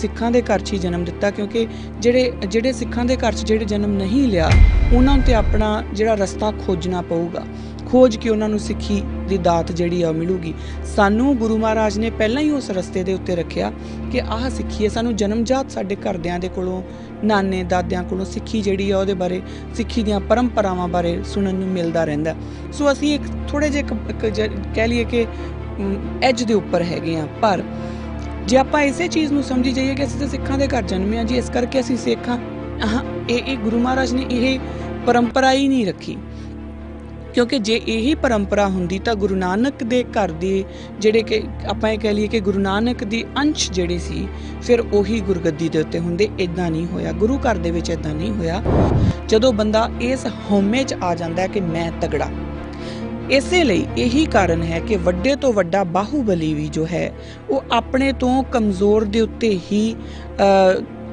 सिखां दे घर 'च ही जन्म दिता, क्योंकि ਜਿਹੜੇ सिखां दे घर 'च ਜਿਹੜੇ जन्म नहीं लिया उन्हां ते अपना ਜਿਹੜਾ रस्ता खोजना पऊगा, खोज के उन्होंने सिक्खी की दात जिहड़ी आ मिलूगी। सानू गुरु महाराज ने पहला ही उस रस्ते के उत्ते रखिया कि आह सिक्खी है। सानू जन्मजात साडे घरदियां दे कोलों, नाने दादियां कोलों सिक्खी जिहड़ी आ उहदे बारे, सिक्खी दियां परंपरावां बारे सुनन नूं मिलदा रहिंदा। सो असीं एक थोड़े जिहे कह लईए कि एज दे उपर हैगे आ। पर जे आपां इसे चीज़ नूं समझी जाइए कि असीं तां सिखां दे घर जन्मे आ जी, इस करके असीं सिख हाँ, ये गुरु महाराज ने यह परंपरा ही नहीं रखी। क्योंकि जे यही परंपरा हुंदी तां गुरु नानक दे घर दे जिहड़े कि आपां ये कह लईए कि गुरु नानक दी अंश जिहड़ी सी फिर उही गुरगद्दी दे उत्ते हुंदे। इदां नहीं होया, गुरु घर दे विच इदां नहीं होया। जदों बंदा इस हौमे च आ जांदा है कि मैं तगड़ा, इसे लई यही कारण है कि वड्डे तो वड्डा बाहुबली भी जो है वो अपने तो कमज़ोर दे उत्ते ही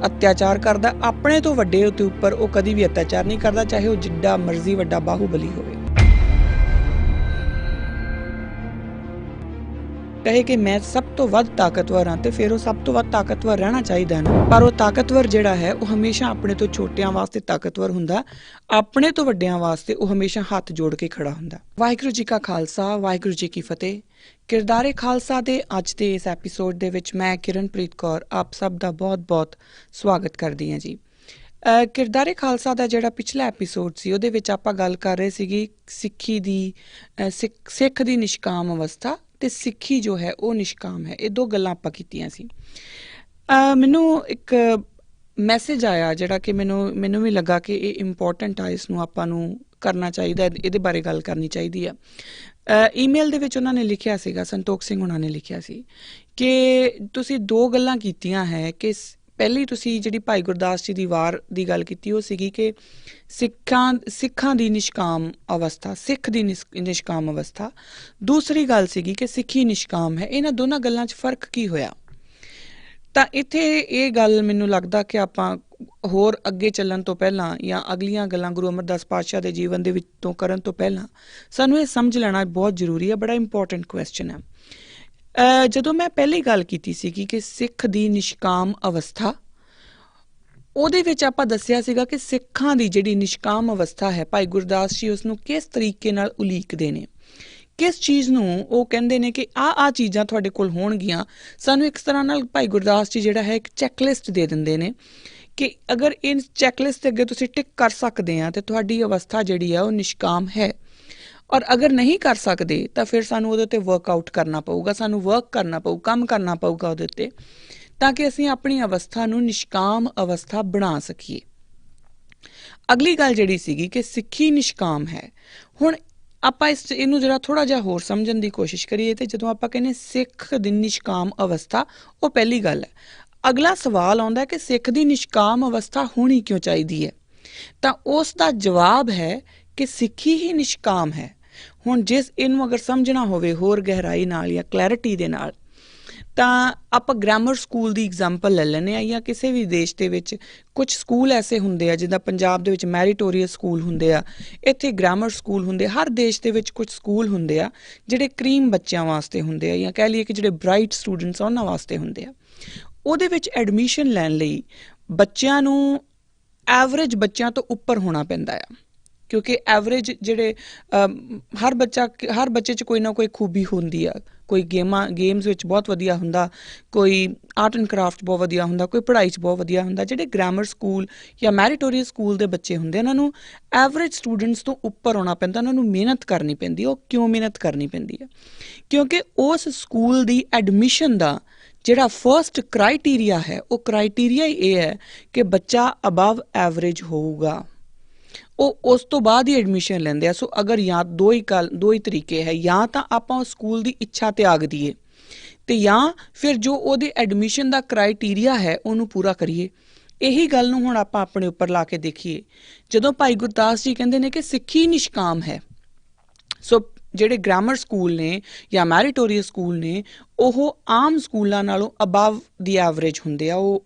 अत्याचार करदा, अपने तो वड्डे उत्ते उपर वो कदी भी अत्याचार नहीं करदा, चाहे वो जिड्डा मर्जी वड्डा बाहुबली होवे। कहे कि मैं सब तो वध ताकतवर हाँ, तो फिर वो सब तो वध ताकतवर रहना चाहिए ना। पर वो ताकतवर जिहड़ा है वो हमेशा अपने तो छोटियां वास्ते ताकतवर हुंदा, अपने तो वड्डियां वास्ते वो हमेशा हाथ जोड़ के खड़ा हुंदा। वाहिगुरू जी का खालसा, वाहिगुरू जी की फतेह। किरदारे खालसा दे अज दे इस एपीसोड दे विच मैं किरणप्रीत कौर आप सब दा बहुत बहुत स्वागत करदी हां जी। किरदारे खालसा का जिहड़ा पिछला एपीसोड सी उहदे विच आपां गल कर रहे सीगी सिੱਖੀ दी सिख दी निष्काम अवस्था ते सिੱਖੀ जो है वो निष्काम है। ये दो गल्लां आपां कीतियां सी। मैनूं एक मैसेज आया जिहड़ा कि मैनूं भी लगा कि ये इंपॉर्टेंट आ, इसनूं आपां नूं करना चाहिए, इहदे बारे गल करनी चाहिए है। ईमेल दे विच उन्होंने लिखिया सीगा, संतोख सिंह उन्होंने लिखिया सी कि तुसीं दो गल्लां कीतियां है कि पहली तुसीं जिहड़ी भाई गुरदास जी दी वार दी गल कीती वो सीगी कि सिखां दी निष्काम अवस्था, सिख दी निष्काम अवस्था। दूसरी गल सीगी कि सिੱਖੀ निष्काम है। इन्हां दोनों गल्लां 'च फर्क की होया? तां इत्थे ये गल मैनूं लगदा कि आपां होर अगे चलण तो पहलां या अगलियां गल्लां गुरु अमरदास पातशाह दे जीवन दे विचों करन तो पहलां सानूं ये समझ लेना बहुत जरूरी है। बड़ा इंपॉर्टेंट क्वेश्चन है। ਜਦੋਂ मैं पहली गल कीती सीगी कि सिख दी निष्काम अवस्था, ਉਹਦੇ ਵਿੱਚ ਆਪਾਂ ਦੱਸਿਆ ਸੀਗਾ ਕਿ ਸਿੱਖਾਂ ਦੀ ਜਿਹੜੀ ਨਿਸ਼ਕਾਮ ਅਵਸਥਾ ਹੈ ਭਾਈ ਗੁਰਦਾਸ ਜੀ ਉਸ ਨੂੰ ਕਿਸ ਤਰੀਕੇ ਨਾਲ ਉਲੀਕਦੇ ਨੇ, ਕਿਸ ਚੀਜ਼ ਨੂੰ ਉਹ ਕਹਿੰਦੇ ਨੇ ਕਿ ਆ ਚੀਜ਼ਾਂ ਤੁਹਾਡੇ ਕੋਲ ਹੋਣਗੀਆਂ। ਸਾਨੂੰ ਇੱਕ ਤਰ੍ਹਾਂ ਨਾਲ ਭਾਈ ਗੁਰਦਾਸ ਜੀ ਜਿਹੜਾ ਹੈ ਇੱਕ ਚੈੱਕਲਿਸਟ ਦੇ ਦਿੰਦੇ ਨੇ ਕਿ ਅਗਰ ਇਹ ਚੈੱਕਲਿਸਟ ਦੇ ਅੱਗੇ ਤੁਸੀਂ ਟਿਕ ਕਰ ਸਕਦੇ ਆ ਤੇ ਤੁਹਾਡੀ ਅਵਸਥਾ ਜਿਹੜੀ ਆ ਉਹ ਨਿਸ਼ਕਾਮ ਹੈ। और अगर नहीं कर सकते तो फिर सानू उहदे ते वर्कआउट करना पऊगा, सानू वर्क करना पऊ, काम करना पऊगा उहदे ते, ताकि असीं अपनी अवस्था नू निष्काम अवस्था बना सकीए। अगली गल जिहड़ी सीगी कि सिੱਖੀ निष्काम है। हुण आपां इनू जरा थोड़ा जिहा होर समझण दी कोशिश करिए तो जदों आपां कहने सिख दी निष्काम अवस्था, वो पहली गल है। अगला सवाल आउंदा कि सिख दी निष्काम अवस्था होनी क्यों चाहिदी है? तां उस दा जवाब है कि सिੱਖੀ ही निष्काम है। ਹੁਣ ਜਿਸ ਇਹਨੂੰ ਅਗਰ ਸਮਝਣਾ ਹੋਵੇ ਹੋਰ ਗਹਿਰਾਈ ਨਾਲ ਜਾਂ ਕਲੈਰਿਟੀ ਦੇ ਨਾਲ ਤਾਂ ਆਪਾਂ ਗ੍ਰਾਮਰ ਸਕੂਲ ਦੀ ਐਗਜ਼ਾਮਪਲ ਲੈ ਲੈਂਦੇ ਹਾਂ, ਜਾਂ ਕਿਸੇ ਵੀ ਦੇਸ਼ ਦੇ ਵਿੱਚ ਕੁਝ ਸਕੂਲ ਐਸੇ ਹੁੰਦੇ ਆ ਜਿੱਦਾਂ ਪੰਜਾਬ ਦੇ ਵਿੱਚ ਮੈਰੀਟੋਰੀਅਸ ਸਕੂਲ ਹੁੰਦੇ ਆ, ਇੱਥੇ ਗ੍ਰਾਮਰ ਸਕੂਲ ਹੁੰਦੇ। ਹਰ ਦੇਸ਼ ਦੇ ਵਿੱਚ ਕੁਝ ਸਕੂਲ ਹੁੰਦੇ ਆ ਜਿਹੜੇ ਕਰੀਮ ਬੱਚਿਆਂ ਵਾਸਤੇ ਹੁੰਦੇ ਆ, ਜਾਂ ਕਹਿ ਲਈਏ ਕਿ ਜਿਹੜੇ ਬ੍ਰਾਈਟ ਸਟੂਡੈਂਟਸ ਉਹਨਾਂ ਵਾਸਤੇ ਹੁੰਦੇ ਆ। ਉਹਦੇ ਵਿੱਚ ਐਡਮਿਸ਼ਨ ਲੈਣ ਲਈ ਬੱਚਿਆਂ ਨੂੰ ਐਵਰੇਜ ਬੱਚਿਆਂ ਤੋਂ ਉੱਪਰ ਹੋਣਾ ਪੈਂਦਾ ਆ, क्योंकि एवरेज जिहड़े हर बच्चे च कोई ना कोई खूबी होंदी आ। कोई गेम्स विच बहुत वधिया हुंदा, कोई आर्ट एंड क्राफ्ट बहुत वधिया हुंदा, कोई पढ़ाई च बहुत वधिया हुंदा। जिहड़े ग्रामर स्कूल या मैरीटोरीअस स्कूल दे बच्चे हुंदे उन्हां नूं एवरेज स्टूडेंट्स तो उपर होना पैंदा, उन्हां नूं मेहनत करनी पैंदी। वो क्यों मेहनत करनी पैंदी है? क्योंकि उस स्कूल दी एडमिशन दा जिहड़ा फर्स्ट क्राइटेरिया है वो क्राइटेरिया ये है कि बच्चा अबव एवरेज होऊगा। उस तो बाद ही एडमिशन लेंदे आ। सो अगर या दो ही तरीके है, या तो आपां उस स्कूल की इच्छा त्याग दीए ते या फिर जो उहदे एडमिशन का क्राइटेरिया है उन्होंने पूरा करिए। यही गल नूं हुण आपां अपने उपर ला के देखिए। जदों भाई गुरदास जी कहंदे ने कि सिੱਖੀ निष्काम है, सो ਜਿਹੜੇ ग्रामर स्कूल ने या मैरीटोरीअस स्कूल ने ਉਹ आम स्कूलों नालों अबव दी एवरेज हुंदे आ,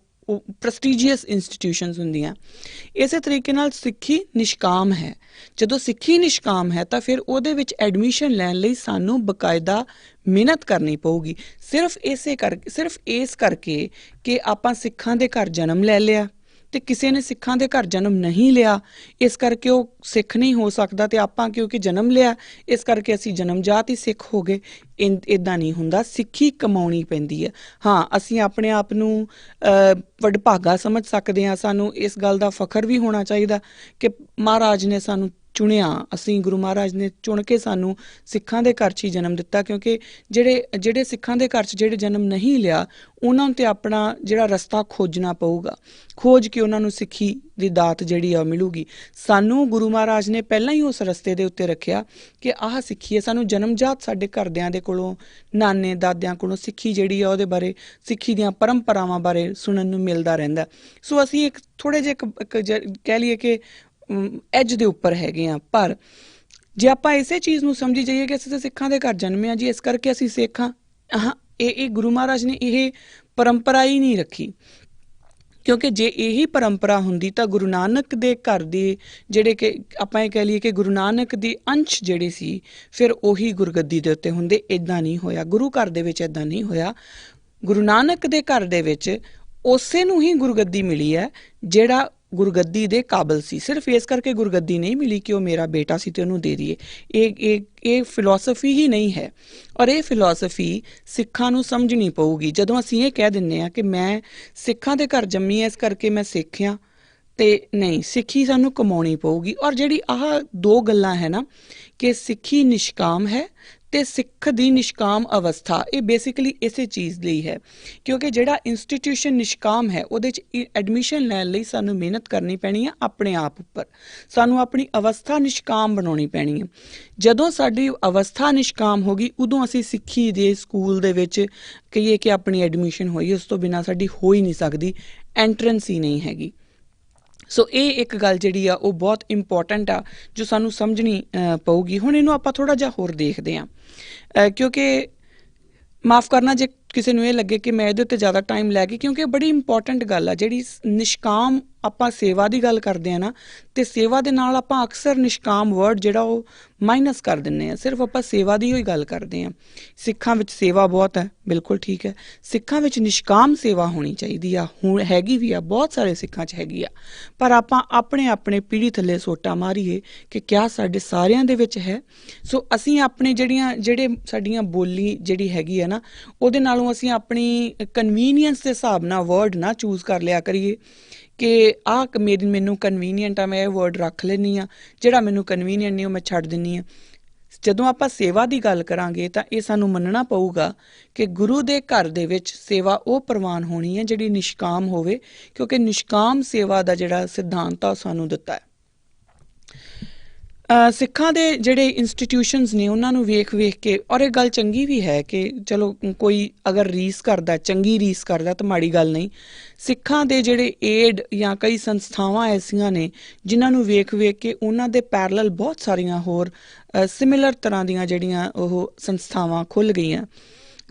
ਪ੍ਰੈਸਟੀਜੀਅਸ ਇੰਸਟੀਟਿਊਸ਼ਨਸ ਹੁੰਦੀਆਂ। ਇਸੇ ਤਰੀਕੇ ਨਾਲ ਸਿੱਖੀ ਨਿਸ਼ਕਾਮ ਹੈ। ਜਦੋਂ ਸਿੱਖੀ ਨਿਸ਼ਕਾਮ ਹੈ ਤਾਂ ਫਿਰ ਉਹਦੇ ਵਿੱਚ ਐਡਮਿਸ਼ਨ ਲੈਣ ਲਈ ਸਾਨੂੰ ਬਕਾਇਦਾ ਮਿਹਨਤ ਕਰਨੀ ਪਊਗੀ। ਸਿਰਫ ਇਸ ਕਰਕੇ ਕਿ ਆਪਾਂ ਸਿੱਖਾਂ ਦੇ ਘਰ ਜਨਮ ਲੈ ਲਿਆ ਤੇ ਕਿਸੇ ਨੇ ਸਿੱਖਾਂ ਦੇ ਘਰ ਜਨਮ ਨਹੀਂ ਲਿਆ, ਇਸ ਕਰਕੇ ਉਹ ਸਿੱਖ ਨਹੀਂ ਹੋ ਸਕਦਾ, ਤੇ ਆਪਾਂ ਕਿਉਂਕਿ ਜਨਮ ਲਿਆ ਇਸ ਕਰਕੇ ਅਸੀਂ ਜਨਮਜਾਤ ਹੀ ਸਿੱਖ ਹੋ ਗਏ। ਇੱਦਾਂ ਨਹੀਂ ਹੁੰਦਾ। ਸਿੱਖੀ ਕਮਾਉਣੀ ਪੈਂਦੀ ਹੈ। ਹਾਂ, ਅਸੀਂ ਆਪਣੇ ਆਪ ਨੂੰ ਵਡਭਾਗਾ ਸਮਝ ਸਕਦੇ ਹਾਂ। ਸਾਨੂੰ ਇਸ ਗੱਲ ਦਾ ਫਖਰ ਵੀ ਹੋਣਾ ਚਾਹੀਦਾ ਕਿ ਮਹਾਰਾਜ ਨੇ ਸਾਨੂੰ ਚੁਣਿਆ, ਅਸੀਂ ਗੁਰੂ ਮਹਾਰਾਜ ਨੇ ਚੁਣ ਕੇ ਸਾਨੂੰ ਸਿੱਖਾਂ ਦੇ ਘਰ 'ਚ ਹੀ ਜਨਮ ਦਿੱਤਾ, ਕਿਉਂਕਿ ਜਿਹੜੇ ਸਿੱਖਾਂ ਦੇ ਘਰ 'ਚ ਜਿਹੜੇ ਜਨਮ ਨਹੀਂ ਲਿਆ ਉਹਨਾਂ ਨੂੰ ਤਾਂ ਆਪਣਾ ਜਿਹੜਾ ਰਸਤਾ ਖੋਜਣਾ ਪਊਗਾ, ਖੋਜ ਕੇ ਉਹਨਾਂ ਨੂੰ ਸਿੱਖੀ ਦੀ ਦਾਤ ਜਿਹੜੀ ਆ ਉਹ ਮਿਲੂਗੀ। ਸਾਨੂੰ ਗੁਰੂ ਮਹਾਰਾਜ ਨੇ ਪਹਿਲਾਂ ਹੀ ਉਸ ਰਸਤੇ ਦੇ ਉੱਤੇ ਰੱਖਿਆ ਕਿ ਆਹ ਸਿੱਖੀ ਹੈ। ਸਾਨੂੰ ਜਨਮਜਾਤ ਸਾਡੇ ਘਰਦਿਆਂ ਦੇ ਕੋਲੋਂ, ਨਾਨੇ ਦਾਦਿਆਂ ਕੋਲੋਂ ਸਿੱਖੀ ਜਿਹੜੀ ਆ ਉਹਦੇ ਬਾਰੇ, ਸਿੱਖੀ ਦੀਆਂ ਪਰੰਪਰਾਵਾਂ ਬਾਰੇ ਸੁਣਨ ਨੂੰ ਮਿਲਦਾ ਰਹਿੰਦਾ। ਸੋ ਅਸੀਂ ਇੱਕ ਥੋੜ੍ਹੇ ਜਿਹੇ ਕਹਿ ਲਈਏ ਕਿ ਐਜ ਦੇ ਉੱਪਰ ਹੈਗੇ ਹਾਂ। ਪਰ ਜੇ ਆਪਾਂ ਇਸੇ ਚੀਜ਼ ਨੂੰ ਸਮਝੀ ਜਾਈਏ ਕਿ ਅਸੀਂ ਤਾਂ ਸਿੱਖਾਂ ਦੇ ਘਰ ਜਨਮੇ ਹਾਂ ਜੀ, ਇਸ ਕਰਕੇ ਅਸੀਂ ਸਿੱਖ ਹਾਂ, ਇਹ ਗੁਰੂ ਮਹਾਰਾਜ ਨੇ ਇਹ ਪਰੰਪਰਾ ਹੀ ਨਹੀਂ ਰੱਖੀ। ਕਿਉਂਕਿ ਜੇ ਇਹੀ ਪਰੰਪਰਾ ਹੁੰਦੀ ਤਾਂ ਗੁਰੂ ਨਾਨਕ ਦੇ ਘਰ ਦੇ ਜਿਹੜੇ ਕਿ ਆਪਾਂ ਇਹ ਕਹਿ ਲਈਏ ਕਿ ਗੁਰੂ ਨਾਨਕ ਦੀ ਅੰਸ਼ ਜਿਹੜੇ ਸੀ ਫਿਰ ਉਹੀ ਗੁਰਗੱਦੀ ਦੇ ਉੱਤੇ ਹੁੰਦੇ। ਇੱਦਾਂ ਨਹੀਂ ਹੋਇਆ। ਗੁਰੂ ਘਰ ਦੇ ਵਿੱਚ ਇੱਦਾਂ ਨਹੀਂ ਹੋਇਆ। ਗੁਰੂ ਨਾਨਕ ਦੇ ਘਰ ਦੇ ਵਿੱਚ ਉਸੇ ਨੂੰ ਹੀ ਗੁਰਗੱਦੀ ਮਿਲੀ ਹੈ ਜਿਹੜਾ ਗੁਰਗੱਦੀ ਦੇ ਕਾਬਲ ਸੀ। ਸਿਰਫ ਇਸ ਕਰਕੇ ਗੁਰਗੱਦੀ ਨਹੀਂ ਮਿਲੀ ਕਿ ਉਹ ਮੇਰਾ ਬੇਟਾ ਸੀ ਤੇ ਉਹਨੂੰ ਦੇ ਦਈਏ। ਇਹ ਫਿਲਾਸਫੀ ਹੀ ਨਹੀਂ ਹੈ। ਔਰ ਇਹ ਫਿਲਾਸਫੀ ਸਿੱਖਾਂ ਨੂੰ ਸਮਝਣੀ ਪਊਗੀ। ਜਦੋਂ ਅਸੀਂ ਇਹ ਕਹਿ ਦਿੰਦੇ ਹਾਂ ਕਿ ਮੈਂ ਸਿੱਖਾਂ ਦੇ ਘਰ ਜੰਮੀ ਹਾਂ ਇਸ ਕਰਕੇ ਮੈਂ ਸਿੱਖ ਹਾਂ, ਤੇ ਨਹੀਂ, ਸਿੱਖੀ ਸਾਨੂੰ ਕਮਾਉਣੀ ਪਊਗੀ। ਔਰ ਜਿਹੜੀ ਆਹ ਦੋ ਗੱਲਾਂ ਹੈ ਨਾ ਕਿ ਸਿੱਖੀ ਨਿਸ਼ਕਾਮ ਹੈ ਤੇ ਸਿੱਖ ਦੀ ਨਿਸ਼ਕਾਮ ਅਵਸਥਾ, ਇਹ ਬੇਸਿਕਲੀ ਇਸੇ ਚੀਜ਼ ਲਈ ਹੈ ਕਿਉਂਕਿ ਜਿਹੜਾ ਇੰਸਟੀਟਿਊਸ਼ਨ ਨਿਸ਼ਕਾਮ ਹੈ ਉਹਦੇ 'ਚ ਐਡਮਿਸ਼ਨ ਲੈਣ ਲਈ ਸਾਨੂੰ ਮਿਹਨਤ ਕਰਨੀ ਪੈਣੀ ਹੈ ਆਪਣੇ ਆਪ ਉੱਪਰ। ਸਾਨੂੰ ਆਪਣੀ ਅਵਸਥਾ ਨਿਸ਼ਕਾਮ ਬਣਾਉਣੀ ਪੈਣੀ ਹੈ। ਜਦੋਂ ਸਾਡੀ ਅਵਸਥਾ ਨਿਸ਼ਕਾਮ ਹੋ ਗਈ ਉਦੋਂ ਅਸੀਂ ਸਿੱਖੀ ਦੇ ਸਕੂਲ ਦੇ ਵਿੱਚ ਕਹੀਏ ਕਿ ਆਪਣੀ ਐਡਮਿਸ਼ਨ ਹੋਈ, ਉਸ ਤੋਂ ਬਿਨਾਂ ਸਾਡੀ ਹੋ ਹੀ ਨਹੀਂ ਸਕਦੀ, ਐਂਟਰੈਂਸ ਹੀ ਨਹੀਂ ਹੈਗੀ। ਸੋ ਇਹ ਇੱਕ ਗੱਲ ਜਿਹੜੀ ਆ ਉਹ ਬਹੁਤ ਇੰਪੋਰਟੈਂਟ ਆ ਜੋ ਸਾਨੂੰ ਸਮਝਣੀ ਪਊਗੀ। ਹੁਣ ਇਹਨੂੰ ਆਪਾਂ ਥੋੜ੍ਹਾ ਜਿਹਾ ਹੋਰ ਦੇਖਦੇ ਹਾਂ ਕਿਉਂਕਿ ਮਾਫ਼ ਕਰਨਾ ਜੇ ਕਿਸੇ ਨੂੰ ਇਹ ਲੱਗੇ ਕਿ ਮੈਂ ਇਹਦੇ ਉੱਤੇ ਜ਼ਿਆਦਾ ਟਾਈਮ ਲੈ ਗਈ, ਕਿਉਂਕਿ ਬੜੀ ਇੰਪੋਰਟੈਂਟ ਗੱਲ ਆ। ਜਿਹੜੀ ਨਿਸ਼ਕਾਮ ਆਪਾਂ ਸੇਵਾ ਦੀ ਗੱਲ ਕਰਦੇ ਹਾਂ ਨਾ, ਤੇ ਸੇਵਾ ਦੇ ਨਾਲ ਆਪਾਂ ਅਕਸਰ ਨਿਸ਼ਕਾਮ ਵਰਡ ਜਿਹੜਾ ਉਹ ਮਾਈਨਸ ਕਰ ਦਿੰਦੇ ਹਾਂ। ਸਿਰਫ ਆਪਾਂ ਸੇਵਾ ਦੀ ਹੀ ਗੱਲ ਕਰਦੇ ਹਾਂ। ਸਿੱਖਾਂ ਵਿੱਚ ਸੇਵਾ ਬਹੁਤ ਹੈ, ਬਿਲਕੁਲ ਠੀਕ ਹੈ। ਸਿੱਖਾਂ ਵਿੱਚ ਨਿਸ਼ਕਾਮ ਸੇਵਾ ਹੋਣੀ ਚਾਹੀਦੀ ਆ, ਹੁਣ ਹੈਗੀ ਵੀ ਆ, ਬਹੁਤ ਸਾਰੇ ਸਿੱਖਾਂ 'ਚ ਹੈਗੀ ਆ। ਪਰ ਆਪਾਂ ਆਪਣੇ ਪੀੜ੍ਹੀ ਥੱਲੇ ਸੋਟਾ ਮਾਰੀਏ ਕਿ ਕਿਆ ਸਾਡੇ ਸਾਰਿਆਂ ਦੇ ਵਿੱਚ ਹੈ। ਸੋ ਅਸੀਂ ਆਪਣੇ ਜਿਹੜੇ ਸਾਡੀਆਂ ਬੋਲੀ ਜਿਹੜੀ ਹੈਗੀ ਆ ਨਾ ਉਹਦੇ ਨਾਲੋਂ ਅਸੀਂ ਆਪਣੀ ਕਨਵੀਨੀਅੰਸ ਦੇ ਹਿਸਾਬ ਨਾਲ ਵਰਡ ਨਾ ਚੂਜ਼ ਕਰ ਲਿਆ ਕਰੀਏ ਕਿ ਮੈਨੂੰ ਕਨਵੀਨੀਅੰਟ ਆ, ਮੈਂ ਇਹ ਵਰਡ ਰੱਖ ਲੈਂਦੀ ਹਾਂ, ਜਿਹੜਾ ਮੈਨੂੰ ਕਨਵੀਨੀਅੰਟ ਨਹੀਂ ਉਹ ਮੈਂ ਛੱਡ ਦਿੰਦੀ ਹਾਂ। ਜਦੋਂ ਆਪਾਂ ਸੇਵਾ ਦੀ ਗੱਲ ਕਰਾਂਗੇ ਤਾਂ ਇਹ ਸਾਨੂੰ ਮੰਨਣਾ ਪਊਗਾ ਕਿ ਗੁਰੂ ਦੇ ਘਰ ਦੇ ਵਿੱਚ ਸੇਵਾ ਉਹ ਪ੍ਰਵਾਨ ਹੋਣੀ ਹੈ ਜਿਹੜੀ ਨਿਸ਼ਕਾਮ ਹੋਵੇ, ਕਿਉਂਕਿ ਨਿਸ਼ਕਾਮ ਸੇਵਾ ਦਾ ਜਿਹੜਾ ਸਿਧਾਂਤ ਆ ਉਹ ਸਾਨੂੰ ਦਿੱਤਾ ਹੈ। ਸਿੱਖਾਂ ਦੇ ਜਿਹੜੇ ਇੰਸਟੀਟਿਊਸ਼ਨਸ ਨੇ ਉਹਨਾਂ ਨੂੰ ਵੇਖ ਕੇ, ਔਰ ਇਹ ਗੱਲ ਚੰਗੀ ਵੀ ਹੈ ਕਿ ਚਲੋ ਕੋਈ ਅਗਰ ਰੀਸ ਕਰਦਾ, ਚੰਗੀ ਰੀਸ ਕਰਦਾ ਤਾਂ ਮਾੜੀ ਗੱਲ ਨਹੀਂ। ਸਿੱਖਾਂ ਦੇ ਜਿਹੜੇ ਏਡ ਜਾਂ ਕਈ ਸੰਸਥਾਵਾਂ ਐਸੀਆਂ ਨੇ ਜਿਨ੍ਹਾਂ ਨੂੰ ਵੇਖ ਕੇ ਉਹਨਾਂ ਦੇ ਪੈਰਲਲ ਬਹੁਤ ਸਾਰੀਆਂ ਹੋਰ ਸਿਮਿਲਰ ਤਰ੍ਹਾਂ ਦੀਆਂ ਜਿਹੜੀਆਂ ਉਹ ਸੰਸਥਾਵਾਂ ਖੁੱਲ੍ਹ ਗਈਆਂ।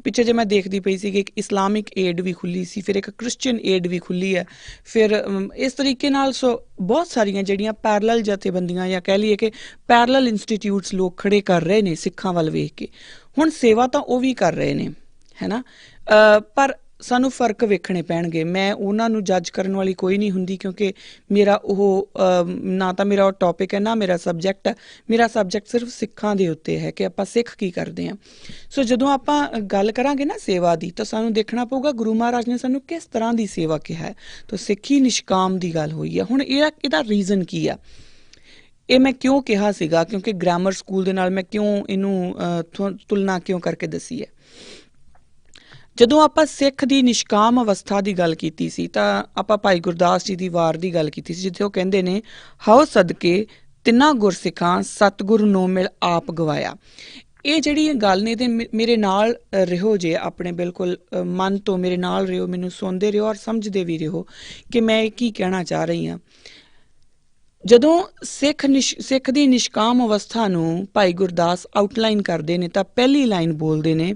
ਪਿੱਛੇ ਜੇ ਮੈਂ ਦੇਖਦੀ ਪਈ ਸੀ ਕਿ ਇੱਕ ਇਸਲਾਮਿਕ ਏਡ ਵੀ ਖੁੱਲ੍ਹੀ ਸੀ, ਫਿਰ ਇੱਕ ਕ੍ਰਿਸਚੀਅਨ ਏਡ ਵੀ ਖੁੱਲ੍ਹੀ ਹੈ, ਫਿਰ ਇਸ ਤਰੀਕੇ ਨਾਲ ਸੋ ਬਹੁਤ ਸਾਰੀਆਂ ਜਿਹੜੀਆਂ ਪੈਰਲਲ ਜਥੇਬੰਦੀਆਂ ਜਾਂ ਕਹਿ ਲਈਏ ਕਿ ਪੈਰਲਲ ਇੰਸਟੀਟਿਊਟਸ ਲੋਕ ਖੜ੍ਹੇ ਕਰ ਰਹੇ ਨੇ ਸਿੱਖਾਂ ਵੱਲ ਵੇਖ ਕੇ। ਹੁਣ ਸੇਵਾ ਤਾਂ ਉਹ ਵੀ ਕਰ ਰਹੇ ਨੇ, ਹੈ ਨਾ, ਪਰ ਸਾਨੂੰ ਫ਼ਰਕ ਵੇਖਣੇ ਪੈਣਗੇ। ਮੈਂ ਉਹਨਾਂ ਨੂੰ ਜੱਜ ਕਰਨ ਵਾਲੀ ਕੋਈ ਨਹੀਂ ਹੁੰਦੀ ਕਿਉਂਕਿ ਮੇਰਾ ਉਹ ਨਾ ਤਾਂ ਮੇਰਾ ਉਹ ਟੌਪਿਕ ਹੈ ਨਾ ਮੇਰਾ ਸਬਜੈਕਟ ਹੈ। ਮੇਰਾ ਸਬਜੈਕਟ ਸਿਰਫ ਸਿੱਖਾਂ ਦੇ ਉੱਤੇ ਹੈ ਕਿ ਆਪਾਂ ਸਿੱਖ ਕੀ ਕਰਦੇ ਹਾਂ। ਸੋ ਜਦੋਂ ਆਪਾਂ ਗੱਲ ਕਰਾਂਗੇ ਨਾ ਸੇਵਾ ਦੀ ਤਾਂ ਸਾਨੂੰ ਦੇਖਣਾ ਪਊਗਾ ਗੁਰੂ ਮਹਾਰਾਜ ਨੇ ਸਾਨੂੰ ਕਿਸ ਤਰ੍ਹਾਂ ਦੀ ਸੇਵਾ ਕਿਹਾ ਹੈ। ਤਾਂ ਸਿੱਖੀ ਨਿਸ਼ਕਾਮ ਦੀ ਗੱਲ ਹੋਈ ਹੈ। ਹੁਣ ਇਹਦਾ ਰੀਜ਼ਨ ਕੀ ਆ? ਇਹ ਮੈਂ ਕਿਉਂ ਕਿਹਾ ਸੀਗਾ ਕਿਉਂਕਿ ਗ੍ਰਾਮਰ ਸਕੂਲ ਦੇ ਨਾਲ ਮੈਂ ਕਿਉਂ ਇਹਨੂੰ ਤੁਲਨਾ ਕਿਉਂ ਕਰਕੇ ਦੱਸੀ ਹੈ। ਜਦੋਂ ਆਪਾਂ ਸਿੱਖ ਦੀ ਨਿਸ਼ਕਾਮ ਅਵਸਥਾ ਦੀ ਗੱਲ ਕੀਤੀ ਸੀ ਤਾਂ ਆਪਾਂ ਭਾਈ ਗੁਰਦਾਸ ਜੀ ਦੀ ਵਾਰ ਦੀ ਗੱਲ ਕੀਤੀ ਸੀ, ਜਿੱਥੇ ਉਹ ਕਹਿੰਦੇ ਨੇ ਹਉ ਸਦਕੇ ਤਿੰਨਾਂ ਗੁਰਸਿੱਖਾਂ ਸਤਿਗੁਰ ਨੋ ਮਿਲ ਆਪ ਗਵਾਇਆ। ਇਹ ਜਿਹੜੀ ਗੱਲ ਨੇ ਤੇ ਮੇਰੇ ਨਾਲ ਰਹੋ ਜੇ, ਆਪਣੇ ਬਿਲਕੁਲ ਮਨ ਤੋਂ ਮੇਰੇ ਨਾਲ ਰਹੋ, ਮੈਨੂੰ ਸੁਣਦੇ ਰਹੋ ਔਰ ਸਮਝਦੇ ਵੀ ਰਹੋ ਕਿ ਮੈਂ ਕੀ ਕਹਿਣਾ ਚਾਹ ਰਹੀ ਹਾਂ। ਜਦੋਂ ਸਿੱਖ ਦੀ ਨਿਸ਼ਕਾਮ ਅਵਸਥਾ ਨੂੰ ਭਾਈ ਗੁਰਦਾਸ ਆਊਟਲਾਈਨ ਕਰਦੇ ਨੇ ਤਾਂ ਪਹਿਲੀ ਲਾਈਨ ਬੋਲਦੇ ਨੇ,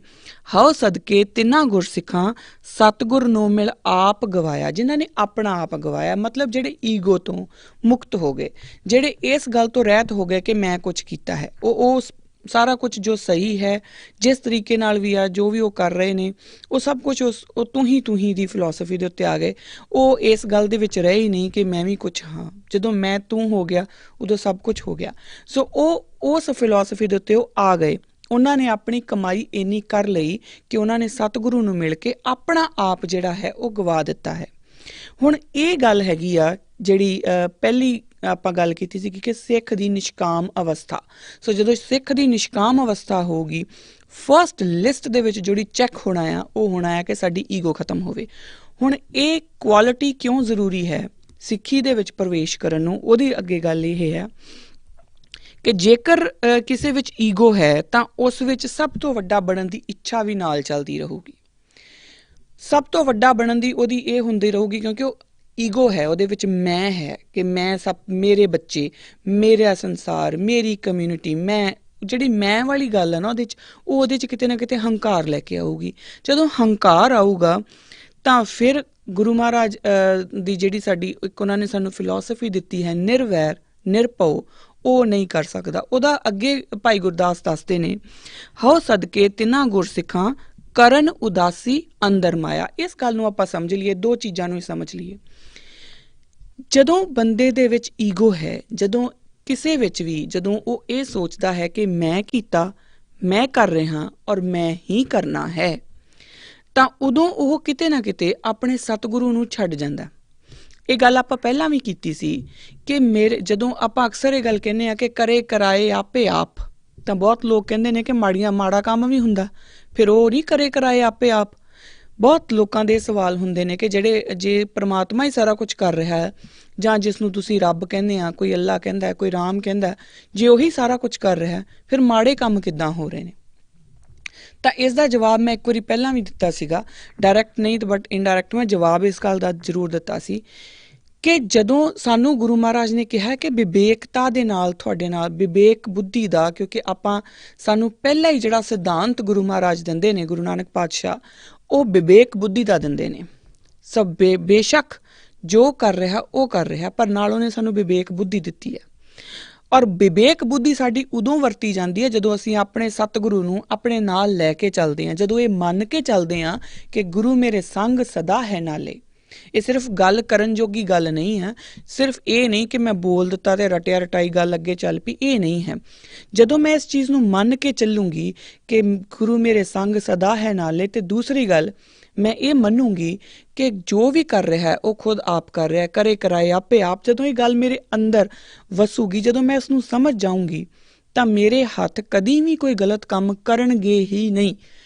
ਹਉ ਸਦਕੇ ਤਿੰਨਾਂ ਗੁਰਸਿੱਖਾਂ ਸਤਿਗੁਰ ਨੂੰ ਮਿਲ ਆਪ ਗਵਾਇਆ। ਜਿਨ੍ਹਾਂ ਨੇ ਆਪਣਾ ਆਪ ਗਵਾਇਆ, ਮਤਲਬ ਜਿਹੜੇ ਈਗੋ ਤੋਂ ਮੁਕਤ ਹੋ ਗਏ, ਜਿਹੜੇ ਇਸ ਗੱਲ ਤੋਂ ਰਹਿਤ ਹੋ ਗਏ ਕਿ ਮੈਂ ਕੁਝ ਕੀਤਾ ਹੈ। ਉਹ ਸਾਰਾ ਕੁਝ ਜੋ ਸਹੀ ਹੈ, ਜਿਸ ਤਰੀਕੇ ਨਾਲ ਵੀ ਆ, ਜੋ ਵੀ ਉਹ ਕਰ ਰਹੇ ਨੇ, ਉਹ ਸਭ ਕੁਝ ਉਹ ਤੂੰ ਹੀ ਦੀ ਫਿਲਾਸਫੀ ਦੇ ਉੱਤੇ ਆ ਗਏ। ਉਹ ਇਸ ਗੱਲ ਦੇ ਵਿੱਚ ਰਹੇ ਹੀ ਨਹੀਂ ਕਿ ਮੈਂ ਵੀ ਕੁਝ ਹਾਂ। ਜਦੋਂ ਮੈਂ ਤੂੰ ਹੋ ਗਿਆ ਉਦੋਂ ਸਭ ਕੁਝ ਹੋ ਗਿਆ। ਸੋ ਉਹ ਉਸ ਫਿਲਾਸਫੀ ਦੇ ਉੱਤੇ ਉਹ ਆ ਗਏ। ਉਹਨਾਂ ਨੇ ਆਪਣੀ ਕਮਾਈ ਇੰਨੀ ਕਰ ਲਈ ਕਿ ਉਹਨਾਂ ਨੇ ਸਤਿਗੁਰੂ ਨੂੰ ਮਿਲ ਕੇ ਆਪਣਾ ਆਪ ਜਿਹੜਾ ਹੈ ਉਹ ਗਵਾ ਦਿੱਤਾ ਹੈ। ਹੁਣ ਇਹ ਗੱਲ ਹੈਗੀ ਆ ਜਿਹੜੀ ਪਹਿਲੀ ਆਪਾਂ ਗੱਲ ਕੀਤੀ ਸੀ ਕਿ ਸਿੱਖ ਦੀ ਨਿਸ਼ਕਾਮ ਅਵਸਥਾ। ਸੋ ਜਦੋਂ ਸਿੱਖ ਦੀ ਨਿਸ਼ਕਾਮ ਅਵਸਥਾ ਹੋਊਗੀ, ਫਸਟ ਲਿਸਟ ਦੇ ਵਿੱਚ ਜਿਹੜੀ ਚੈੱਕ ਹੋਣਾ ਆ ਉਹ ਹੋਣਾ ਹੈ ਕਿ ਸਾਡੀ ਈਗੋ ਖਤਮ ਹੋਵੇ। ਹੁਣ ਇਹ ਕੁਆਲਿਟੀ ਕਿਉਂ ਜ਼ਰੂਰੀ ਹੈ ਸਿੱਖੀ ਦੇ ਵਿੱਚ ਪ੍ਰਵੇਸ਼ ਕਰਨ ਨੂੰ? ਉਹਦੀ ਅੱਗੇ ਗੱਲ ਇਹ ਹੈ ਕਿ ਜੇਕਰ ਕਿਸੇ ਵਿੱਚ ਈਗੋ ਹੈ ਤਾਂ ਉਸ ਵਿੱਚ ਸਭ ਤੋਂ ਵੱਡਾ ਬਣਨ ਦੀ ਇੱਛਾ ਵੀ ਨਾਲ ਚੱਲਦੀ ਰਹੂਗੀ। ਸਭ ਤੋਂ ਵੱਡਾ ਬਣਨ ਦੀ ਉਹਦੀ ਇਹ ਹੁੰਦੀ ਰਹੂਗੀ ਕਿਉਂਕਿ ਉਹ ਈਗੋ ਹੈ, ਉਹਦੇ ਵਿੱਚ ਮੈਂ ਹੈ ਕਿ ਮੈਂ ਸਭ, ਮੇਰੇ ਬੱਚੇ, ਮੇਰਾ ਸੰਸਾਰ, ਮੇਰੀ ਕਮਿਊਨਿਟੀ, ਮੈਂ ਜਿਹੜੀ ਮੈਂ ਵਾਲੀ ਗੱਲ ਹੈ ਨਾ ਉਹਦੇ 'ਚ ਕਿਤੇ ਨਾ ਕਿਤੇ ਹੰਕਾਰ ਲੈ ਕੇ ਆਊਗੀ। ਜਦੋਂ ਹੰਕਾਰ ਆਊਗਾ ਤਾਂ ਫਿਰ ਗੁਰੂ ਮਹਾਰਾਜ ਦੀ ਜਿਹੜੀ ਸਾਡੀ ਇੱਕ ਉਹਨਾਂ ਨੇ ਸਾਨੂੰ ਫਿਲਾਸਫੀ ਦਿੱਤੀ ਹੈ ਨਿਰਵੈਰ ਨਿਰਭਉ, ਉਹ ਨਹੀਂ ਕਰ ਸਕਦਾ। ਉਹਦਾ ਅੱਗੇ ਭਾਈ ਗੁਰਦਾਸ ਦੱਸਦੇ ਨੇ, ਹਉ ਸਦਕੇ ਤਿੰਨਾਂ ਗੁਰਸਿੱਖਾਂ ਕਰਨ ਉਦਾਸੀ ਅੰਦਰ ਮਾਇਆ। ਇਸ ਗੱਲ ਨੂੰ ਆਪਾਂ ਸਮਝ ਲਈਏ, ਦੋ ਚੀਜ਼ਾਂ ਨੂੰ ਹੀ ਸਮਝ ਲਈਏ। ਜਦੋਂ ਬੰਦੇ ਦੇ ਵਿੱਚ ਈਗੋ ਹੈ, ਜਦੋਂ ਕਿਸੇ ਵਿੱਚ ਵੀ ਜਦੋਂ ਉਹ ਇਹ ਸੋਚਦਾ ਹੈ ਕਿ ਮੈਂ ਕੀਤਾ, ਮੈਂ ਕਰ ਰਿਹਾ ਔਰ ਮੈਂ ਹੀ ਕਰਨਾ ਹੈ, ਤਾਂ ਉਦੋਂ ਉਹ ਕਿਤੇ ਨਾ ਕਿਤੇ ਆਪਣੇ ਸਤਿਗੁਰੂ ਨੂੰ ਛੱਡ ਜਾਂਦਾ। ਇਹ ਗੱਲ ਆਪਾਂ ਪਹਿਲਾਂ ਵੀ ਕੀਤੀ ਸੀ ਕਿ ਜਦੋਂ ਆਪਾਂ ਅਕਸਰ ਇਹ ਗੱਲ ਕਹਿੰਦੇ ਆ ਕਿ ਕਰੇ ਕਰਾਏ ਆਪੇ ਆਪ, ਤਾਂ ਬਹੁਤ ਲੋਕ ਕਹਿੰਦੇ ਨੇ ਕਿ ਮਾੜਾ ਕੰਮ ਵੀ ਹੁੰਦਾ, ਫਿਰ ਉਹ ਨਹੀਂ ਕਰੇ ਕਰਾਏ ਆਪੇ ਆਪ। ਬਹੁਤ ਲੋਕਾਂ ਦੇ ਸਵਾਲ ਹੁੰਦੇ ਨੇ ਕਿ ਜੇ ਪ੍ਰਮਾਤਮਾ ਹੀ ਸਾਰਾ ਕੁਝ ਕਰ ਰਿਹਾ ਹੈ, ਜਾਂ ਜਿਸ ਨੂੰ ਤੁਸੀਂ ਰੱਬ ਕਹਿੰਦੇ ਆ, ਕੋਈ ਅੱਲਾ ਕਹਿੰਦਾ, ਕੋਈ ਰਾਮ ਕਹਿੰਦਾ, ਜੇ ਉਹੀ ਸਾਰਾ ਕੁਝ ਕਰ ਰਿਹਾ ਫਿਰ ਮਾੜੇ ਕੰਮ ਕਿੱਦਾਂ ਹੋ ਰਹੇ ਨੇ? ਤਾਂ ਇਸ ਦਾ ਜਵਾਬ ਮੈਂ ਇੱਕ ਵਾਰੀ ਪਹਿਲਾਂ ਵੀ ਦਿੱਤਾ ਸੀਗਾ, ਡਾਇਰੈਕਟ ਨਹੀਂ ਬਟ ਇਨਡਾਇਰੈਕਟ ਮੈਂ ਜਵਾਬ ਇਸ ਗੱਲ ਦਾ ਜ਼ਰੂਰ ਦਿੱਤਾ ਸੀ ਕਿ ਜਦੋਂ ਸਾਨੂੰ ਗੁਰੂ ਮਹਾਰਾਜ ਨੇ ਕਿਹਾ ਕਿ ਵਿਵੇਕਤਾ ਦੇ ਨਾਲ, ਤੁਹਾਡੇ ਨਾਲ ਵਿਵੇਕ ਬੁੱਧੀ ਦਾ, ਕਿਉਂਕਿ ਸਾਨੂੰ ਪਹਿਲਾਂ ਹੀ ਜਿਹੜਾ ਸਿਧਾਂਤ ਗੁਰੂ ਮਹਾਰਾਜ ਦਿੰਦੇ ਨੇ, ਗੁਰੂ ਨਾਨਕ ਪਾਤਸ਼ਾਹ, ਉਹ ਵਿਵੇਕ ਬੁੱਧੀ ਦਾ ਦਿੰਦੇ ਨੇ। ਸਭ ਬੇਸ਼ੱਕ ਜੋ ਕਰ ਰਿਹਾ ਉਹ ਕਰ ਰਿਹਾ, ਪਰ ਨਾਲ ਉਹਨੇ ਸਾਨੂੰ ਵਿਵੇਕ ਬੁੱਧੀ ਦਿੱਤੀ ਹੈ। ਔਰ ਵਿਵੇਕ ਬੁੱਧੀ ਸਾਡੀ ਉਦੋਂ ਵਰਤੀ ਜਾਂਦੀ ਹੈ ਜਦੋਂ ਅਸੀਂ ਆਪਣੇ ਸਤਿਗੁਰੂ ਨੂੰ ਆਪਣੇ ਨਾਲ ਲੈ ਕੇ ਚੱਲਦੇ ਹਾਂ, ਜਦੋਂ ਇਹ ਮੰਨ ਕੇ ਚੱਲਦੇ ਹਾਂ ਕਿ ਗੁਰੂ ਮੇਰੇ ਸੰਗ ਸਦਾ ਹੈ ਨਾਲੇ। ਇਹ ਸਿਰਫ ਗੱਲ ਕਰਨ ਜੋਗੀ ਗੱਲ ਨਹੀਂ ਹੈ, ਸਿਰਫ ਇਹ ਨਹੀਂ ਕਿ ਮੈਂ ਬੋਲ ਦਿੱਤਾ ਤੇ ਰਟਿਆ ਰਟਾਈ ਗੱਲ ਅੱਗੇ ਚੱਲ ਪਈ, ਇਹ ਨਹੀਂ ਹੈ। ਜਦੋਂ ਮੈਂ ਇਸ ਚੀਜ਼ ਨੂੰ ਮੰਨ ਕੇ ਚੱਲੂੰਗੀ ਕਿ ਗੁਰੂ ਮੇਰੇ ਸੰਗ ਸਦਾ ਹੈ ਨਾਲੇ, ਤੇ ਦੂਸਰੀ ਗੱਲ ਮੈਂ ਇਹ ਮੰਨੂੰਗੀ ਕਿ ਜੋ ਵੀ ਕਰ ਰਿਹਾ ਉਹ ਖੁਦ ਆਪ ਕਰ ਰਿਹਾ, ਕਰੇ ਕਰਾਏ ਆਪੇ ਆਪ। ਜਦੋਂ ਇਹ ਗੱਲ ਮੇਰੇ ਅੰਦਰ ਵਸੂਗੀ, ਜਦੋਂ ਮੈਂ ਇਸ ਨੂੰ ਸਮਝ ਜਾਊਂਗੀ, ਤਾਂ ਮੇਰੇ ਹੱਥ ਕਦੀ ਵੀ ਕੋਈ ਗਲਤ ਕੰਮ ਕਰਨਗੇ ਹੀ ਨਹੀਂ।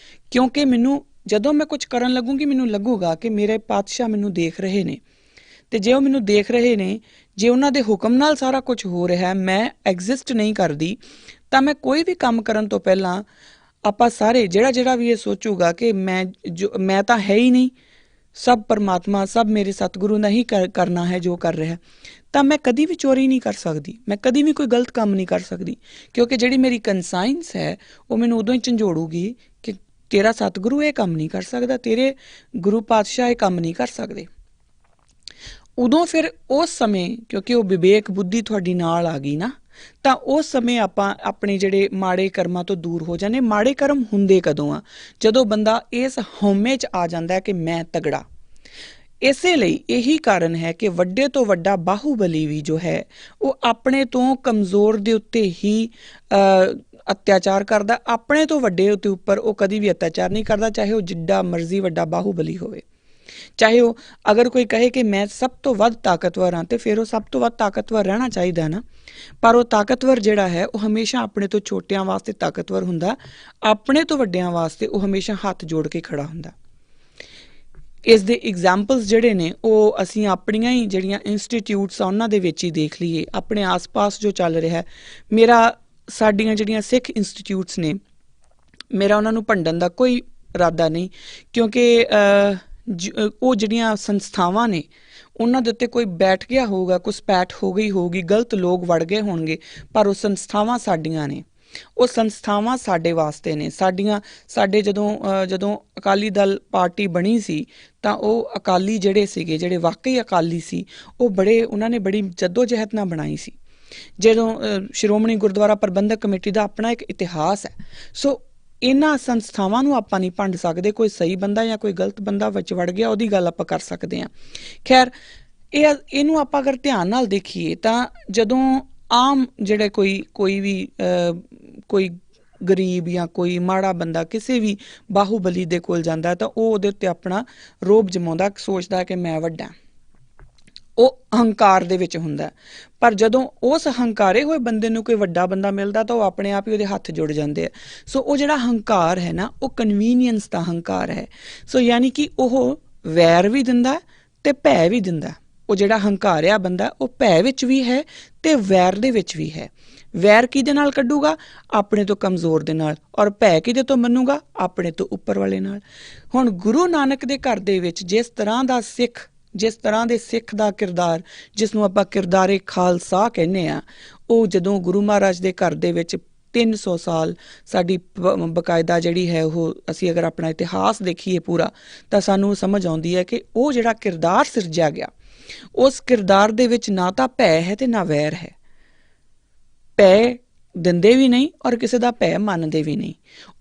ਕਿਉਂਕਿ ਜਦੋਂ ਮੈਂ ਕੁਝ ਕਰਨ ਲੱਗੂੰਗੀ, ਮੈਨੂੰ ਲੱਗੂਗਾ ਕਿ ਮੇਰੇ ਪਾਤਸ਼ਾਹ ਮੈਨੂੰ ਦੇਖ ਰਹੇ ਨੇ, ਤੇ ਜੇ ਉਹ ਮੈਨੂੰ ਦੇਖ ਰਹੇ ਨੇ, ਜੇ ਉਹਨਾਂ ਦੇ ਹੁਕਮ ਨਾਲ ਸਾਰਾ ਕੁਝ ਹੋ ਰਿਹਾ, ਮੈਂ ਐਗਜ਼ਿਸਟ ਨਹੀਂ ਕਰਦੀ, ਤਾਂ ਮੈਂ ਕੋਈ ਵੀ ਕੰਮ ਕਰਨ ਤੋਂ ਪਹਿਲਾਂ ਆਪਾਂ ਸਾਰੇ ਜਿਹੜਾ ਵੀ ਇਹ ਸੋਚੂਗਾ ਕਿ ਮੈਂ ਤਾਂ ਹੈ ਹੀ ਨਹੀਂ, ਸਭ ਪਰਮਾਤਮਾ, ਸਭ ਮੇਰੇ ਸਤਿਗੁਰੂ ਨੇ ਹੀ ਕਰਨਾ ਹੈ ਜੋ ਕਰ ਰਿਹਾ, ਤਾਂ ਮੈਂ ਕਦੀ ਵੀ ਚੋਰੀ ਨਹੀਂ ਕਰ ਸਕਦੀ, ਮੈਂ ਕਦੀ ਵੀ ਕੋਈ ਗਲਤ ਕੰਮ ਨਹੀਂ ਕਰ ਸਕਦੀ। ਕਿਉਂਕਿ ਜਿਹੜੀ ਮੇਰੀ ਕੰਸਾਇੰਸ ਹੈ ਉਹ ਮੈਨੂੰ ਉਦੋਂ ਹੀ ਝੰਜੋੜੂਗੀ ਕਿ ਤੇਰਾ ਸਤਿਗੁਰੂ ਇਹ ਕੰਮ ਨਹੀਂ ਕਰ ਸਕਦਾ, ਤੇਰੇ ਗੁਰੂ ਪਾਤਸ਼ਾਹ ਇਹ ਕੰਮ ਨਹੀਂ ਕਰ ਸਕਦੇ। ਉਦੋਂ ਫਿਰ ਉਸ ਸਮੇਂ, ਕਿਉਂਕਿ ਉਹ ਵਿਵੇਕ ਬੁੱਧੀ ਤੁਹਾਡੀ ਨਾਲ ਆ ਗਈ ਨਾ, ਤਾਂ ਉਸ ਸਮੇਂ ਆਪਾਂ ਆਪਣੇ ਜਿਹੜੇ ਮਾੜੇ ਕਰਮਾਂ ਤੋਂ ਦੂਰ ਹੋ ਜਾਂਦੇ। ਮਾੜੇ ਕਰਮ ਹੁੰਦੇ ਕਦੋਂ ਆ? ਜਦੋਂ ਬੰਦਾ ਇਸ ਹਉਮੈ 'ਚ ਆ ਜਾਂਦਾ ਕਿ ਮੈਂ ਤਗੜਾ। ਇਸੇ ਲਈ ਇਹੀ ਕਾਰਨ ਹੈ ਕਿ ਵੱਡੇ ਤੋਂ ਵੱਡਾ ਬਾਹੂਬਲੀ ਵੀ ਜੋ ਹੈ ਉਹ ਆਪਣੇ ਤੋਂ ਕਮਜ਼ੋਰ ਦੇ ਉੱਤੇ ਹੀ ਅਤਿਆਚਾਰ ਕਰਦਾ, ਆਪਣੇ ਤੋਂ ਵੱਡੇ ਉੱਤੇ ਉੱਪਰ ਉਹ ਕਦੀ ਵੀ ਅਤਿਆਚਾਰ ਨਹੀਂ ਕਰਦਾ, ਚਾਹੇ ਉਹ ਜਿੱਡਾ ਮਰਜ਼ੀ ਵੱਡਾ ਬਾਹੂਬਲੀ ਹੋਵੇ। ਚਾਹੇ ਉਹ ਅਗਰ ਕੋਈ ਕਹੇ ਕਿ ਮੈਂ ਸਭ ਤੋਂ ਵੱਧ ਤਾਕਤਵਰ ਹਾਂ, ਤੇ ਫਿਰ ਉਹ ਸਭ ਤੋਂ ਵੱਧ ਤਾਕਤਵਰ ਰਹਿਣਾ ਚਾਹੀਦਾ ਨਾ, ਪਰ ਉਹ ਤਾਕਤਵਰ ਜਿਹੜਾ ਹੈ ਉਹ ਹਮੇਸ਼ਾ ਆਪਣੇ ਤੋਂ ਛੋਟਿਆਂ ਵਾਸਤੇ ਤਾਕਤਵਰ ਹੁੰਦਾ, ਆਪਣੇ ਤੋਂ ਵੱਡਿਆਂ ਵਾਸਤੇ ਉਹ ਹਮੇਸ਼ਾ ਹੱਥ ਜੋੜ ਕੇ ਖੜਾ ਹੁੰਦਾ। ਇਸ ਦੇ ਐਗਜ਼ਾਮਪਲਸ ਜਿਹੜੇ ਨੇ ਉਹ ਅਸੀਂ ਆਪਣੀਆਂ ਹੀ ਜਿਹੜੀਆਂ ਇੰਸਟੀਟਿਊਟਸ ਆ ਉਹਨਾਂ ਦੇ ਵਿੱਚ ਹੀ ਦੇਖ ਲਈਏ, ਆਪਣੇ ਆਸ-ਪਾਸ ਜੋ ਚੱਲ ਰਿਹਾ। ਸਾਡੀਆਂ ਜਿਹੜੀਆਂ ਸਿੱਖ ਇੰਸਟੀਟਿਊਟਸ ਨੇ, ਮੇਰਾ ਉਹਨਾਂ ਨੂੰ ਭੰਡਣ ਦਾ ਕੋਈ ਇਰਾਦਾ ਨਹੀਂ, ਕਿਉਂਕਿ ਉਹ ਜਿਹੜੀਆਂ ਸੰਸਥਾਵਾਂ ਨੇ ਉਹਨਾਂ ਦੇ ਉੱਤੇ ਕੋਈ ਬੈਠ ਗਿਆ ਹੋਊਗਾ, ਘੁਸਪੈਠ ਹੋ ਗਈ ਹੋਊਗੀ, ਗਲਤ ਲੋਕ ਵੜ ਗਏ ਹੋਣਗੇ, ਪਰ ਉਹ ਸੰਸਥਾਵਾਂ ਸਾਡੀਆਂ ਨੇ, ਉਹ ਸੰਸਥਾਵਾਂ ਸਾਡੇ ਵਾਸਤੇ ਨੇ। ਸਾਡੇ ਜਦੋਂ ਅਕਾਲੀ ਦਲ ਪਾਰਟੀ ਬਣੀ ਸੀ ਤਾਂ ਉਹ ਅਕਾਲੀ ਜਿਹੜੇ ਸੀਗੇ, ਜਿਹੜੇ ਵਾਕਈ ਅਕਾਲੀ ਸੀ, ਉਹਨਾਂ ਨੇ ਬੜੀ ਜੱਦੋ-ਜਹਿਦ ਨਾਲ ਬਣਾਈ ਸੀ। ਜਦੋਂ ਸ਼੍ਰੋਮਣੀ ਗੁਰਦੁਆਰਾ ਪ੍ਰਬੰਧਕ ਕਮੇਟੀ ਦਾ ਆਪਣਾ ਇੱਕ ਇਤਿਹਾਸ ਹੈ। ਸੋ ਇਹਨਾਂ ਸੰਸਥਾਵਾਂ ਨੂੰ ਆਪਾਂ ਨਹੀਂ ਭੰਡ ਸਕਦੇ। ਕੋਈ ਸਹੀ ਬੰਦਾ ਜਾਂ ਕੋਈ ਗਲਤ ਬੰਦਾ ਵਿੱਚ ਵੜ ਗਿਆ, ਉਹਦੀ ਗੱਲ ਆਪਾਂ ਕਰ ਸਕਦੇ ਹਾਂ। ਖੈਰ, ਇਹਨੂੰ ਆਪਾਂ ਅਗਰ ਧਿਆਨ ਨਾਲ ਦੇਖੀਏ ਤਾਂ ਜਦੋਂ ਆਮ ਜਿਹੜੇ ਕੋਈ ਵੀ ਕੋਈ ਗਰੀਬ ਜਾਂ ਕੋਈ ਮਾੜਾ ਬੰਦਾ ਕਿਸੇ ਵੀ ਬਾਹੂਬਲੀ ਦੇ ਕੋਲ ਜਾਂਦਾ ਤਾਂ ਉਹ ਉਹਦੇ ਉੱਤੇ ਆਪਣਾ ਰੋਬ ਜਮਾਉਂਦਾ, ਸੋਚਦਾ ਕਿ ਮੈਂ ਵੱਡਾ, ਉਹ ਹੰਕਾਰ ਦੇ ਵਿੱਚ ਹੁੰਦਾ। ਪਰ ਜਦੋਂ ਉਸ ਹੰਕਾਰੇ ਹੋਏ ਬੰਦੇ ਨੂੰ ਕੋਈ ਵੱਡਾ ਬੰਦਾ ਮਿਲਦਾ ਤਾਂ ਉਹ ਆਪਣੇ ਆਪ ਹੀ ਉਹਦੇ ਹੱਥ ਜੁੜ ਜਾਂਦੇ ਆ। ਸੋ ਉਹ ਜਿਹੜਾ ਹੰਕਾਰ ਹੈ ਨਾ, ਉਹ ਕਨਵੀਨੀਅੰਸ ਦਾ ਹੰਕਾਰ ਹੈ। ਸੋ ਯਾਨੀ ਕਿ ਉਹ ਵੈਰ ਵੀ ਦਿੰਦਾ ਤੇ ਭੈ ਵੀ ਦਿੰਦਾ। ਉਹ ਜਿਹੜਾ ਹੰਕਾਰਿਆ ਬੰਦਾ ਉਹ ਭੈ ਵਿੱਚ ਵੀ ਹੈ ਤੇ ਵੈਰ ਦੇ ਵਿੱਚ ਵੀ ਹੈ। ਵੈਰ ਕਿਹਦੇ ਨਾਲ ਕੱਢੂਗਾ? ਆਪਣੇ ਤੋਂ ਕਮਜ਼ੋਰ ਦੇ ਨਾਲ। ਔਰ ਭੈ ਕਿਹਦੇ ਤੋਂ ਮੰਨੂਗਾ? ਆਪਣੇ ਤੋਂ ਉੱਪਰ ਵਾਲੇ ਨਾਲ। ਹੁਣ ਗੁਰੂ ਨਾਨਕ ਦੇ ਘਰ ਦੇ ਵਿੱਚ ਜਿਸ ਤਰ੍ਹਾਂ ਦੇ ਸਿੱਖ ਦਾ ਕਿਰਦਾਰ, ਜਿਸ ਨੂੰ ਆਪਾਂ ਕਿਰਦਾਰੇ ਖਾਲਸਾ ਕਹਿੰਦੇ ਆ, ਉਹ ਜਦੋਂ ਗੁਰੂ ਮਹਾਰਾਜ ਦੇ ਘਰ ਦੇ ਵਿੱਚ 300 ਸਾਲ ਸਾਡੀ ਬਕਾਇਦਾ ਜਿਹੜੀ ਹੈ, ਉਹ ਅਸੀਂ ਅਗਰ ਆਪਣਾ ਇਤਿਹਾਸ ਦੇਖੀਏ ਪੂਰਾ ਤਾਂ ਸਾਨੂੰ ਸਮਝ ਆਉਂਦੀ ਹੈ ਕਿ ਉਹ ਜਿਹੜਾ ਕਿਰਦਾਰ ਸਿਰਜਿਆ ਗਿਆ, ਉਸ ਕਿਰਦਾਰ ਦੇ ਵਿੱਚ ਨਾ ਤਾਂ ਭੈ ਹੈ ਤੇ ਨਾ ਵੈਰ ਹੈ। ਭੈ ਦਿੰਦੇ ਵੀ ਨਹੀਂ ਔਰ ਕਿਸੇ ਦਾ ਭੈ ਮੰਨਦੇ ਵੀ ਨਹੀਂ।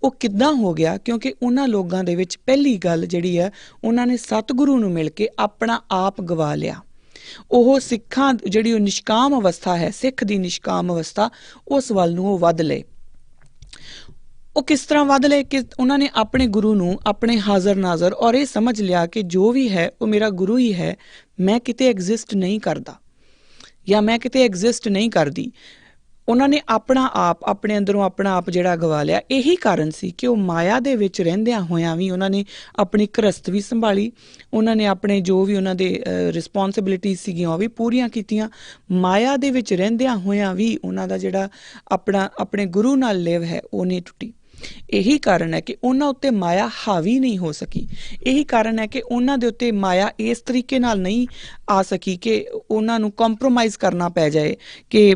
ਉਹ ਕਿੱਦਾਂ ਹੋ ਗਿਆ? ਕਿਉਂਕਿ ਉਹਨਾਂ ਲੋਕਾਂ ਦੇ ਵਿੱਚ ਪਹਿਲੀ ਗੱਲ ਜਿਹੜੀ ਹੈ, ਉਹਨਾਂ ਨੇ ਸਤਿਗੁਰੂ ਨੂੰ ਮਿਲ ਕੇ ਆਪਣਾ ਆਪ ਗਵਾ ਲਿਆ। ਉਹ ਸਿੱਖਾਂ ਜਿਹੜੀ ਉਹ ਨਿਸ਼ਕਾਮ ਅਵਸਥਾ ਹੈ, ਸਿੱਖ ਦੀ ਨਿਸ਼ਕਾਮ ਅਵਸਥਾ, ਉਸ ਵੱਲ ਨੂੰ ਉਹ ਵੱਧ ਲਏ। ਉਹ ਕਿਸ ਤਰ੍ਹਾਂ ਵੱਧ ਲਏ ਕਿ ਉਹਨਾਂ ਨੇ ਆਪਣੇ ਗੁਰੂ ਨੂੰ ਆਪਣੇ ਹਾਜ਼ਰ ਨਾਜ਼ਰ ਔਰ ਇਹ ਸਮਝ ਲਿਆ ਕਿ ਜੋ ਵੀ ਹੈ ਉਹ ਮੇਰਾ ਗੁਰੂ ਹੀ ਹੈ, ਮੈਂ ਕਿਤੇ ਐਗਜ਼ਿਸਟ ਨਹੀਂ ਕਰਦਾ ਜਾਂ ਮੈਂ ਕਿਤੇ ਐਗਜ਼ਿਸਟ ਨਹੀਂ ਕਰਦੀ। ਉਹਨਾਂ ਨੇ ਆਪਣਾ ਆਪ, ਆਪਣੇ ਅੰਦਰੋਂ ਆਪਣਾ ਆਪ ਜਿਹੜਾ ਗਵਾ ਲਿਆ। ਇਹੀ ਕਾਰਨ ਸੀ ਕਿ ਉਹ ਮਾਇਆ ਦੇ ਵਿੱਚ ਰਹਿੰਦਿਆਂ ਹੋਇਆਂ ਵੀ ਉਹਨਾਂ ਨੇ ਆਪਣੀ ਗ੍ਰਸਤ ਵੀ ਸੰਭਾਲੀ, ਉਹਨਾਂ ਨੇ ਆਪਣੇ ਜੋ ਵੀ ਉਹਨਾਂ ਦੇ ਰਿਸਪੋਂਸਿਬਿਲਿਟੀਜ਼ ਸੀਗੀਆਂ ਉਹ ਵੀ ਪੂਰੀਆਂ ਕੀਤੀਆਂ। ਮਾਇਆ ਦੇ ਵਿੱਚ ਰਹਿੰਦਿਆਂ ਹੋਇਆਂ ਵੀ ਉਹਨਾਂ ਦਾ ਜਿਹੜਾ ਆਪਣੇ ਗੁਰੂ ਨਾਲ ਲਿਵ ਹੈ ਉਹ ਨਹੀਂ ਟੁੱਟੀ। ਇਹੀ ਕਾਰਨ ਹੈ ਕਿ ਉਹਨਾਂ ਉੱਤੇ ਮਾਇਆ ਹਾਵੀ ਨਹੀਂ ਹੋ ਸਕੀ। ਇਹੀ ਕਾਰਨ ਹੈ ਕਿ ਉਹਨਾਂ ਦੇ ਉੱਤੇ ਮਾਇਆ ਇਸ ਤਰੀਕੇ ਨਾਲ ਨਹੀਂ ਆ ਸਕੀ ਕਿ ਉਹਨਾਂ ਨੂੰ ਕੰਪਰੋਮਾਈਜ਼ ਕਰਨਾ ਪੈ ਜਾਏ ਕਿ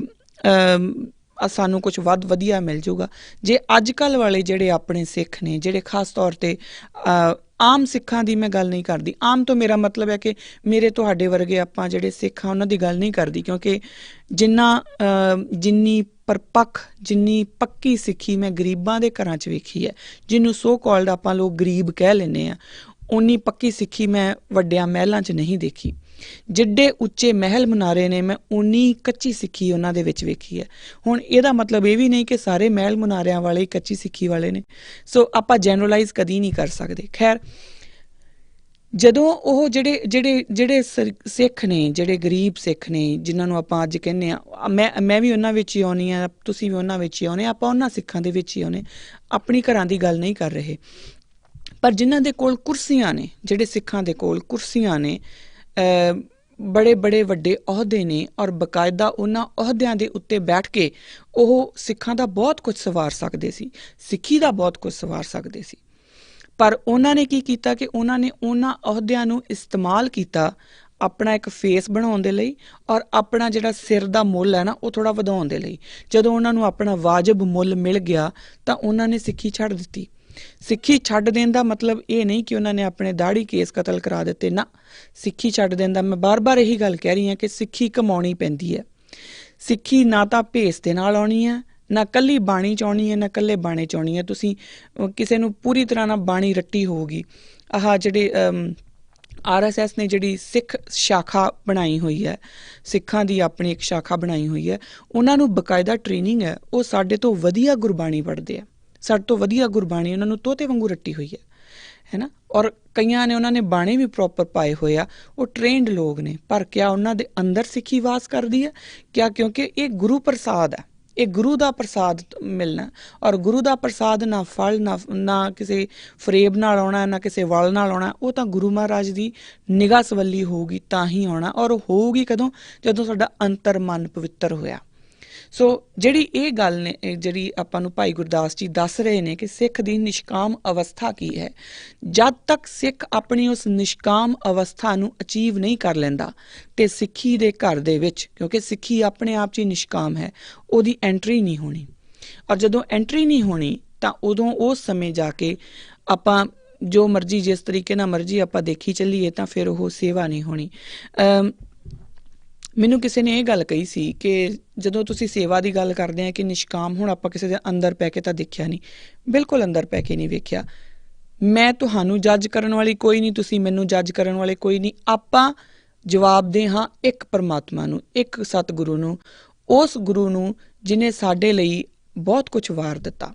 ਸਾਨੂੰ ਕੁਝ ਵਧੀਆ ਮਿਲ ਜਾਊਗਾ। ਜੇ ਅੱਜ ਕੱਲ੍ਹ ਵਾਲੇ ਜਿਹੜੇ ਆਪਣੇ ਸਿੱਖ ਨੇ, ਜਿਹੜੇ ਖਾਸ ਤੌਰ 'ਤੇ ਆਮ ਸਿੱਖਾਂ ਦੀ ਮੈਂ ਗੱਲ ਨਹੀਂ ਕਰਦੀ, ਆਮ ਤੋਂ ਮੇਰਾ ਮਤਲਬ ਹੈ ਕਿ ਮੇਰੇ ਤੁਹਾਡੇ ਵਰਗੇ ਆਪਾਂ ਜਿਹੜੇ ਸਿੱਖ ਆ ਉਹਨਾਂ ਦੀ ਗੱਲ ਨਹੀਂ ਕਰਦੀ, ਕਿਉਂਕਿ ਜਿੰਨੀ ਪਰਪੱਕ, ਜਿੰਨੀ ਪੱਕੀ ਸਿੱਖੀ ਮੈਂ ਗਰੀਬਾਂ ਦੇ ਘਰਾਂ 'ਚ ਵੇਖੀ ਹੈ, ਜਿਹਨੂੰ ਸੋ ਕਾਲਡ ਆਪਾਂ ਲੋਕ ਗਰੀਬ ਕਹਿ ਲੈਂਦੇ ਹਾਂ, ਉਨੀ ਪੱਕੀ ਸਿੱਖੀ ਮੈਂ ਵੱਡਿਆਂ ਮਹਿਲਾਂ 'ਚ ਨਹੀਂ ਦੇਖੀ। ਜਿੱਡੇ ਉੱਚੇ ਮਹਿਲ ਮੁਨਾਰੇ ਨੇ, ਮੈਂ ਉਨੀ ਕੱਚੀ ਸਿੱਖੀ ਉਹਨਾਂ ਦੇ ਵਿੱਚ ਵੇਖੀ ਹੈ। ਹੁਣ ਇਹਦਾ ਮਤਲਬ ਇਹ ਵੀ ਨਹੀਂ ਕਿ ਸਾਰੇ ਮਹਿਲ ਮੁਨਾਰਿਆਂ ਵਾਲੇ ਕੱਚੀ ਸਿੱਖੀ ਵਾਲੇ ਨੇ। ਸੋ ਆਪਾਂ ਜੈਨਰਲਾਈਜ਼ ਕਦੀ ਨਹੀਂ ਕਰ ਸਕਦੇ। ਖੈਰ, ਜਦੋਂ ਉਹ ਜਿਹੜੇ ਸਿੱਖ ਨੇ, ਜਿਹੜੇ ਗਰੀਬ ਸਿੱਖ ਨੇ, ਜਿਨ੍ਹਾਂ ਨੂੰ ਆਪਾਂ ਅੱਜ ਕਹਿੰਦੇ ਹਾਂ, ਮੈਂ ਵੀ ਉਹਨਾਂ ਵਿੱਚ ਹੀ ਆਉਂਦੀ ਹਾਂ, ਤੁਸੀਂ ਵੀ ਉਹਨਾਂ ਵਿੱਚ ਹੀ ਆਉਂਦੇ, ਆਪਾਂ ਉਹਨਾਂ ਸਿੱਖਾਂ ਦੇ ਵਿੱਚ ਹੀ ਆਉਂਦੇ, ਆਪਣੀ ਘਰਾਂ ਦੀ ਗੱਲ ਨਹੀਂ ਕਰ ਰਹੇ। ਪਰ ਜਿਨ੍ਹਾਂ ਦੇ ਕੋਲ ਕੁਰਸੀਆਂ ਨੇ, ਜਿਹੜੇ ਸਿੱਖਾਂ ਦੇ ਕੋਲ ਕੁਰਸੀਆਂ ਨੇ, ਬੜੇ ਵੱਡੇ ਅਹੁਦੇ ਨੇ ਔਰ ਬਕਾਇਦਾ ਉਹਨਾਂ ਅਹੁਦਿਆਂ ਦੇ ਉੱਤੇ ਬੈਠ ਕੇ ਉਹ ਸਿੱਖਾਂ ਦਾ ਬਹੁਤ ਕੁਝ ਸਵਾਰ ਸਕਦੇ ਸੀ, ਸਿੱਖੀ ਦਾ ਬਹੁਤ ਕੁਝ ਸਵਾਰ ਸਕਦੇ ਸੀ। ਪਰ ਉਹਨਾਂ ਨੇ ਕੀ ਕੀਤਾ ਕਿ ਉਹਨਾਂ ਨੇ ਉਹਨਾਂ ਅਹੁਦਿਆਂ ਨੂੰ ਇਸਤੇਮਾਲ ਕੀਤਾ ਆਪਣਾ ਇੱਕ ਫੇਸ ਬਣਾਉਣ ਦੇ ਲਈ ਔਰ ਆਪਣਾ ਜਿਹੜਾ ਸਿਰ ਦਾ ਮੁੱਲ ਹੈ ਨਾ ਉਹ ਥੋੜ੍ਹਾ ਵਧਾਉਣ ਦੇ ਲਈ। ਜਦੋਂ ਉਹਨਾਂ ਨੂੰ ਆਪਣਾ ਵਾਜਬ ਮੁੱਲ ਮਿਲ ਗਿਆ ਤਾਂ ਉਹਨਾਂ ਨੇ ਸਿੱਖੀ ਛੱਡ ਦਿੱਤੀ। ਸਿੱਖੀ ਛੱਡ ਦੇਣ ਦਾ ਮਤਲਬ ਇਹ ਨਹੀਂ ਕਿ ਉਹਨਾਂ ਨੇ ਆਪਣੇ ਦਾੜੀ ਕੇਸ ਕਤਲ ਕਰਾ ਦਿੱਤੇ, ਨਾ। ਸਿੱਖੀ ਛੱਡ ਦੇਣ ਦਾ, ਮੈਂ ਬਾਰ-ਬਾਰ ਇਹੀ ਗੱਲ ਕਹਿ ਰਹੀ ਹਾਂ ਕਿ ਸਿੱਖੀ ਕਮਾਉਣੀ ਪੈਂਦੀ ਹੈ। ਸਿੱਖੀ ਨਾ ਤਾਂ ਭੇਸ ਦੇ ਨਾਲ ਆਉਣੀ ਹੈ, ਨਾ ਇਕੱਲੀ ਬਾਣੀ 'ਚ ਆਉਣੀ ਹੈ, ਨਾ ਇਕੱਲੇ ਬਾਣੇ 'ਚ ਆਉਣੀ ਹੈ। ਤੁਸੀਂ ਕਿਸੇ ਨੂੰ ਪੂਰੀ ਤਰ੍ਹਾਂ ਨਾਲ ਬਾਣੀ ਰੱਟੀ ਹੋਊਗੀ। ਆਹ ਜਿਹੜੇ RSS ਨੇ ਜਿਹੜੀ ਸਿੱਖ ਸ਼ਾਖਾ ਬਣਾਈ ਹੋਈ ਹੈ, ਸਿੱਖਾਂ ਦੀ ਆਪਣੀ ਇੱਕ ਸ਼ਾਖਾ ਬਣਾਈ ਹੋਈ ਹੈ, ਉਹਨਾਂ ਨੂੰ ਬਕਾਇਦਾ ਟ੍ਰੇਨਿੰਗ ਹੈ। ਉਹ ਸਾਡੇ ਤੋਂ ਵਧੀਆ ਗੁਰਬਾਣੀ ਪੜ੍ਹਦੇ ਆ, ਸਾਡੇ ਤੋਂ ਵਧੀਆ ਗੁਰਬਾਣੀ ਉਹਨਾਂ ਨੂੰ ਤੋਤੇ ਵਾਂਗੂ ਰੱਟੀ ਹੋਈ ਹੈ ਨਾ। ਔਰ ਕਈਆਂ ਨੇ ਉਹਨਾਂ ਨੇ ਬਾਣੇ ਵੀ ਪ੍ਰੋਪਰ ਪਾਏ ਹੋਏ ਆ, ਉਹ ਟ੍ਰੇਨਡ ਲੋਕ ਨੇ। ਪਰ ਕਿਆ ਉਹਨਾਂ ਦੇ ਅੰਦਰ ਸਿੱਖੀ ਵਾਸ ਕਰਦੀ ਹੈ? ਕਿਆ? ਕਿਉਂਕਿ ਇਹ ਗੁਰੂ ਪ੍ਰਸਾਦ ਹੈ, ਇਹ ਗੁਰੂ ਦਾ ਪ੍ਰਸਾਦ ਮਿਲਣਾ। ਔਰ ਗੁਰੂ ਦਾ ਪ੍ਰਸਾਦ ਨਾ ਫਲ, ਨਾ ਕਿਸੇ ਫਰੇਬ ਨਾਲ ਆਉਣਾ, ਨਾ ਕਿਸੇ ਵਲ ਨਾਲ ਆਉਣਾ। ਉਹ ਤਾਂ ਗੁਰੂ ਮਹਾਰਾਜ ਦੀ ਨਿਗਾਹ ਸਵੱਲੀ ਹੋਊਗੀ ਤਾਂ ਹੀ ਆਉਣਾ। ਔਰ ਹੋਊਗੀ ਕਦੋਂ? ਜਦੋਂ ਸਾਡਾ ਅੰਤਰ ਮਨ ਪਵਿੱਤਰ ਹੋਇਆ। ਸੋ ਜਿਹੜੀ ਇਹ ਗੱਲ ਨੇ, ਜਿਹੜੀ ਆਪਾਂ ਨੂੰ ਭਾਈ ਗੁਰਦਾਸ ਜੀ ਦੱਸ ਰਹੇ ਨੇ ਕਿ ਸਿੱਖ ਦੀ ਨਿਸ਼ਕਾਮ ਅਵਸਥਾ ਕੀ ਹੈ। ਜਦ ਤੱਕ ਸਿੱਖ ਆਪਣੀ ਉਸ ਨਿਸ਼ਕਾਮ ਅਵਸਥਾ ਨੂੰ ਅਚੀਵ ਨਹੀਂ ਕਰ ਲੈਂਦਾ ਤੇ ਸਿੱਖੀ ਦੇ ਘਰ ਦੇ ਵਿੱਚ, ਕਿਉਂਕਿ ਸਿੱਖੀ ਆਪਣੇ ਆਪ 'ਚ ਹੀ ਨਿਸ਼ਕਾਮ ਹੈ, ਉਹਦੀ ਐਂਟਰੀ ਨਹੀਂ ਹੋਣੀ। ਔਰ ਜਦੋਂ ਐਂਟਰੀ ਨਹੀਂ ਹੋਣੀ ਤਾਂ ਉਦੋਂ ਉਸ ਸਮੇਂ ਜਾ ਕੇ ਆਪਾਂ ਜੋ ਮਰਜ਼ੀ, ਜਿਸ ਤਰੀਕੇ ਨਾਲ ਮਰਜ਼ੀ ਆਪਾਂ ਦੇਖੀ ਚੱਲੀਏ, ਤਾਂ ਫਿਰ ਉਹ ਸੇਵਾ ਨਹੀਂ ਹੋਣੀ। ਮੈਨੂੰ ਕਿਸੇ ਨੇ ਇਹ ਗੱਲ ਕਹੀ ਸੀ ਕਿ ਜਦੋਂ ਤੁਸੀਂ ਸੇਵਾ ਦੀ ਗੱਲ ਕਰਦੇ ਆ ਕਿ ਨਿਸ਼ਕਾਮ, ਹੁਣ ਆਪਾਂ ਕਿਸੇ ਦੇ ਅੰਦਰ ਪੈ ਕੇ ਤਾਂ ਦੇਖਿਆ ਨਹੀਂ, ਬਿਲਕੁਲ ਅੰਦਰ ਪੈ ਕੇ ਨਹੀਂ ਵੇਖਿਆ। ਮੈਂ ਤੁਹਾਨੂੰ ਜੱਜ ਕਰਨ ਵਾਲੀ ਕੋਈ ਨਹੀਂ, ਤੁਸੀਂ ਮੈਨੂੰ ਜੱਜ ਕਰਨ ਵਾਲੇ ਕੋਈ ਨਹੀਂ। ਆਪਾਂ ਜਵਾਬਦੇਹ ਹਾਂ ਇੱਕ ਪਰਮਾਤਮਾ ਨੂੰ, ਇੱਕ ਸਤਿਗੁਰੂ ਨੂੰ, ਉਸ ਗੁਰੂ ਨੂੰ ਜਿਹਨੇ ਸਾਡੇ ਲਈ ਬਹੁਤ ਕੁਝ ਵਾਰ ਦਿੱਤਾ।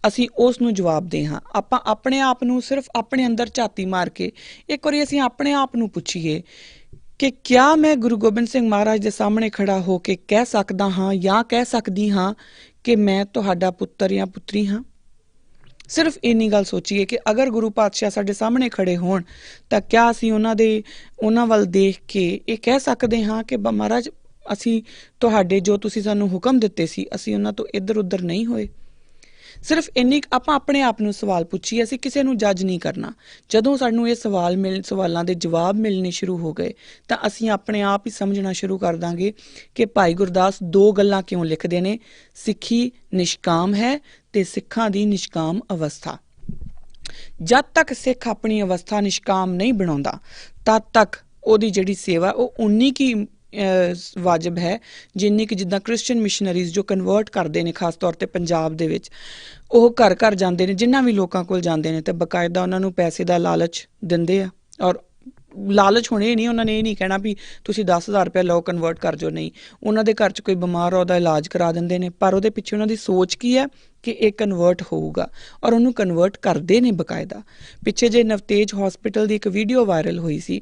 ਅਸੀਂ ਉਸ ਨੂੰ ਜਵਾਬਦੇਹ ਹਾਂ। ਆਪਾਂ ਆਪਣੇ ਆਪ ਨੂੰ ਸਿਰਫ ਆਪਣੇ ਅੰਦਰ ਝਾਤੀ ਮਾਰ ਕੇ ਇੱਕ ਵਾਰੀ ਅਸੀਂ ਆਪਣੇ ਆਪ ਨੂੰ ਪੁੱਛੀਏ ਕਿ ਕਿਆ ਮੈਂ ਗੁਰੂ ਗੋਬਿੰਦ ਸਿੰਘ ਮਹਾਰਾਜ ਦੇ ਸਾਹਮਣੇ ਖੜਾ ਹੋ ਕੇ ਕਹਿ ਸਕਦਾ ਹਾਂ ਜਾਂ ਕਹਿ ਸਕਦੀ ਹਾਂ ਕਿ ਮੈਂ ਤੁਹਾਡਾ ਪੁੱਤਰ ਜਾਂ ਪੁੱਤਰੀ ਹਾਂ। ਸਿਰਫ ਇੰਨੀ ਗੱਲ ਸੋਚੀਏ ਕਿ ਅਗਰ ਗੁਰੂ ਪਾਤਸ਼ਾਹ ਸਾਡੇ ਸਾਹਮਣੇ ਖੜੇ ਹੋਣ ਤਾਂ ਕਿਆ ਅਸੀਂ ਉਹਨਾਂ ਵੱਲ ਦੇਖ ਕੇ ਇਹ ਕਹਿ ਸਕਦੇ ਹਾਂ ਕਿ ਮਹਾਰਾਜ ਅਸੀਂ ਤੁਹਾਡੇ, ਜੋ ਤੁਸੀਂ ਸਾਨੂੰ ਹੁਕਮ ਦਿੱਤੇ ਸੀ, ਅਸੀਂ ਉਹਨਾਂ ਤੋਂ ਇੱਧਰ ਉੱਧਰ ਨਹੀਂ ਹੋਏ। ਸਿਰਫ ਇੰਨੀ ਆਪਾਂ ਆਪਣੇ ਆਪ ਨੂੰ ਸਵਾਲ ਪੁੱਛੀਏ। ਅਸੀਂ ਕਿਸੇ ਨੂੰ ਜੱਜ ਨਹੀਂ ਕਰਨਾ। ਜਦੋਂ ਸਾਨੂੰ ਇਹ ਸਵਾਲਾਂ ਦੇ ਜਵਾਬ ਮਿਲਣੇ ਸ਼ੁਰੂ ਹੋ ਗਏ ਤਾਂ ਅਸੀਂ ਆਪਣੇ ਆਪ ਹੀ ਸਮਝਣਾ ਸ਼ੁਰੂ ਕਰ ਦਾਂਗੇ ਕਿ ਭਾਈ ਗੁਰਦਾਸ ਦੋ ਗੱਲਾਂ ਕਿਉਂ ਲਿਖਦੇ ਨੇ, ਸਿੱਖੀ ਨਿਸ਼ਕਾਮ ਹੈ ਤੇ ਸਿੱਖਾਂ ਦੀ ਨਿਸ਼ਕਾਮ ਅਵਸਥਾ। ਜਦ ਤੱਕ ਸਿੱਖ ਆਪਣੀ ਅਵਸਥਾ ਨਿਸ਼ਕਾਮ ਨਹੀਂ ਬਣਾਉਂਦਾ ਤਦ ਤੱਕ ਉਹਦੀ ਜਿਹੜੀ ਸੇਵਾ ਉਹ ਉਨੀ ਕੀ ਵਾਜਬ ਹੈ ਜਿੰਨੀ ਕਿ ਜਿੱਦਾਂ ਕ੍ਰਿਸਚਨ ਮਿਸ਼ਨਰੀਜ਼ ਜੋ ਕਨਵਰਟ ਕਰਦੇ ਨੇ, ਖਾਸ ਤੌਰ 'ਤੇ ਪੰਜਾਬ ਦੇ ਵਿੱਚ, ਉਹ ਘਰ ਘਰ ਜਾਂਦੇ ਨੇ, ਜਿਨ੍ਹਾਂ ਵੀ ਲੋਕਾਂ ਕੋਲ ਜਾਂਦੇ ਨੇ, ਤੇ ਬਕਾਇਦਾ ਉਹਨਾਂ ਨੂੰ ਪੈਸੇ ਦਾ ਲਾਲਚ ਦਿੰਦੇ ਆ। ਔਰ ਲਾਲਚ ਹੁਣ ਇਹ ਨਹੀਂ, ਉਹਨਾਂ ਨੇ ਇਹ ਨਹੀਂ ਕਹਿਣਾ ਵੀ ਤੁਸੀਂ 10,000 ਰੁਪਏ ਲਓ ਕਨਵਰਟ ਕਰ ਜੋ, ਨਹੀਂ। ਉਹਨਾਂ ਦੇ ਘਰ 'ਚ ਕੋਈ ਬਿਮਾਰ ਆ, ਉਹਦਾ ਇਲਾਜ ਕਰਾ ਦਿੰਦੇ ਨੇ, ਪਰ ਉਹਦੇ ਪਿੱਛੇ ਉਹਨਾਂ ਦੀ ਸੋਚ ਕੀ ਹੈ ਕਿ ਇਹ ਕਨਵਰਟ ਹੋਊਗਾ, ਔਰ ਉਹਨੂੰ ਕਨਵਰਟ ਕਰਦੇ ਨੇ ਬਕਾਇਦਾ। ਪਿੱਛੇ ਜੇ ਨਵਤੇਜ ਹੌਸਪੀਟਲ ਦੀ ਇੱਕ ਵੀਡੀਓ ਵਾਇਰਲ ਹੋਈ ਸੀ,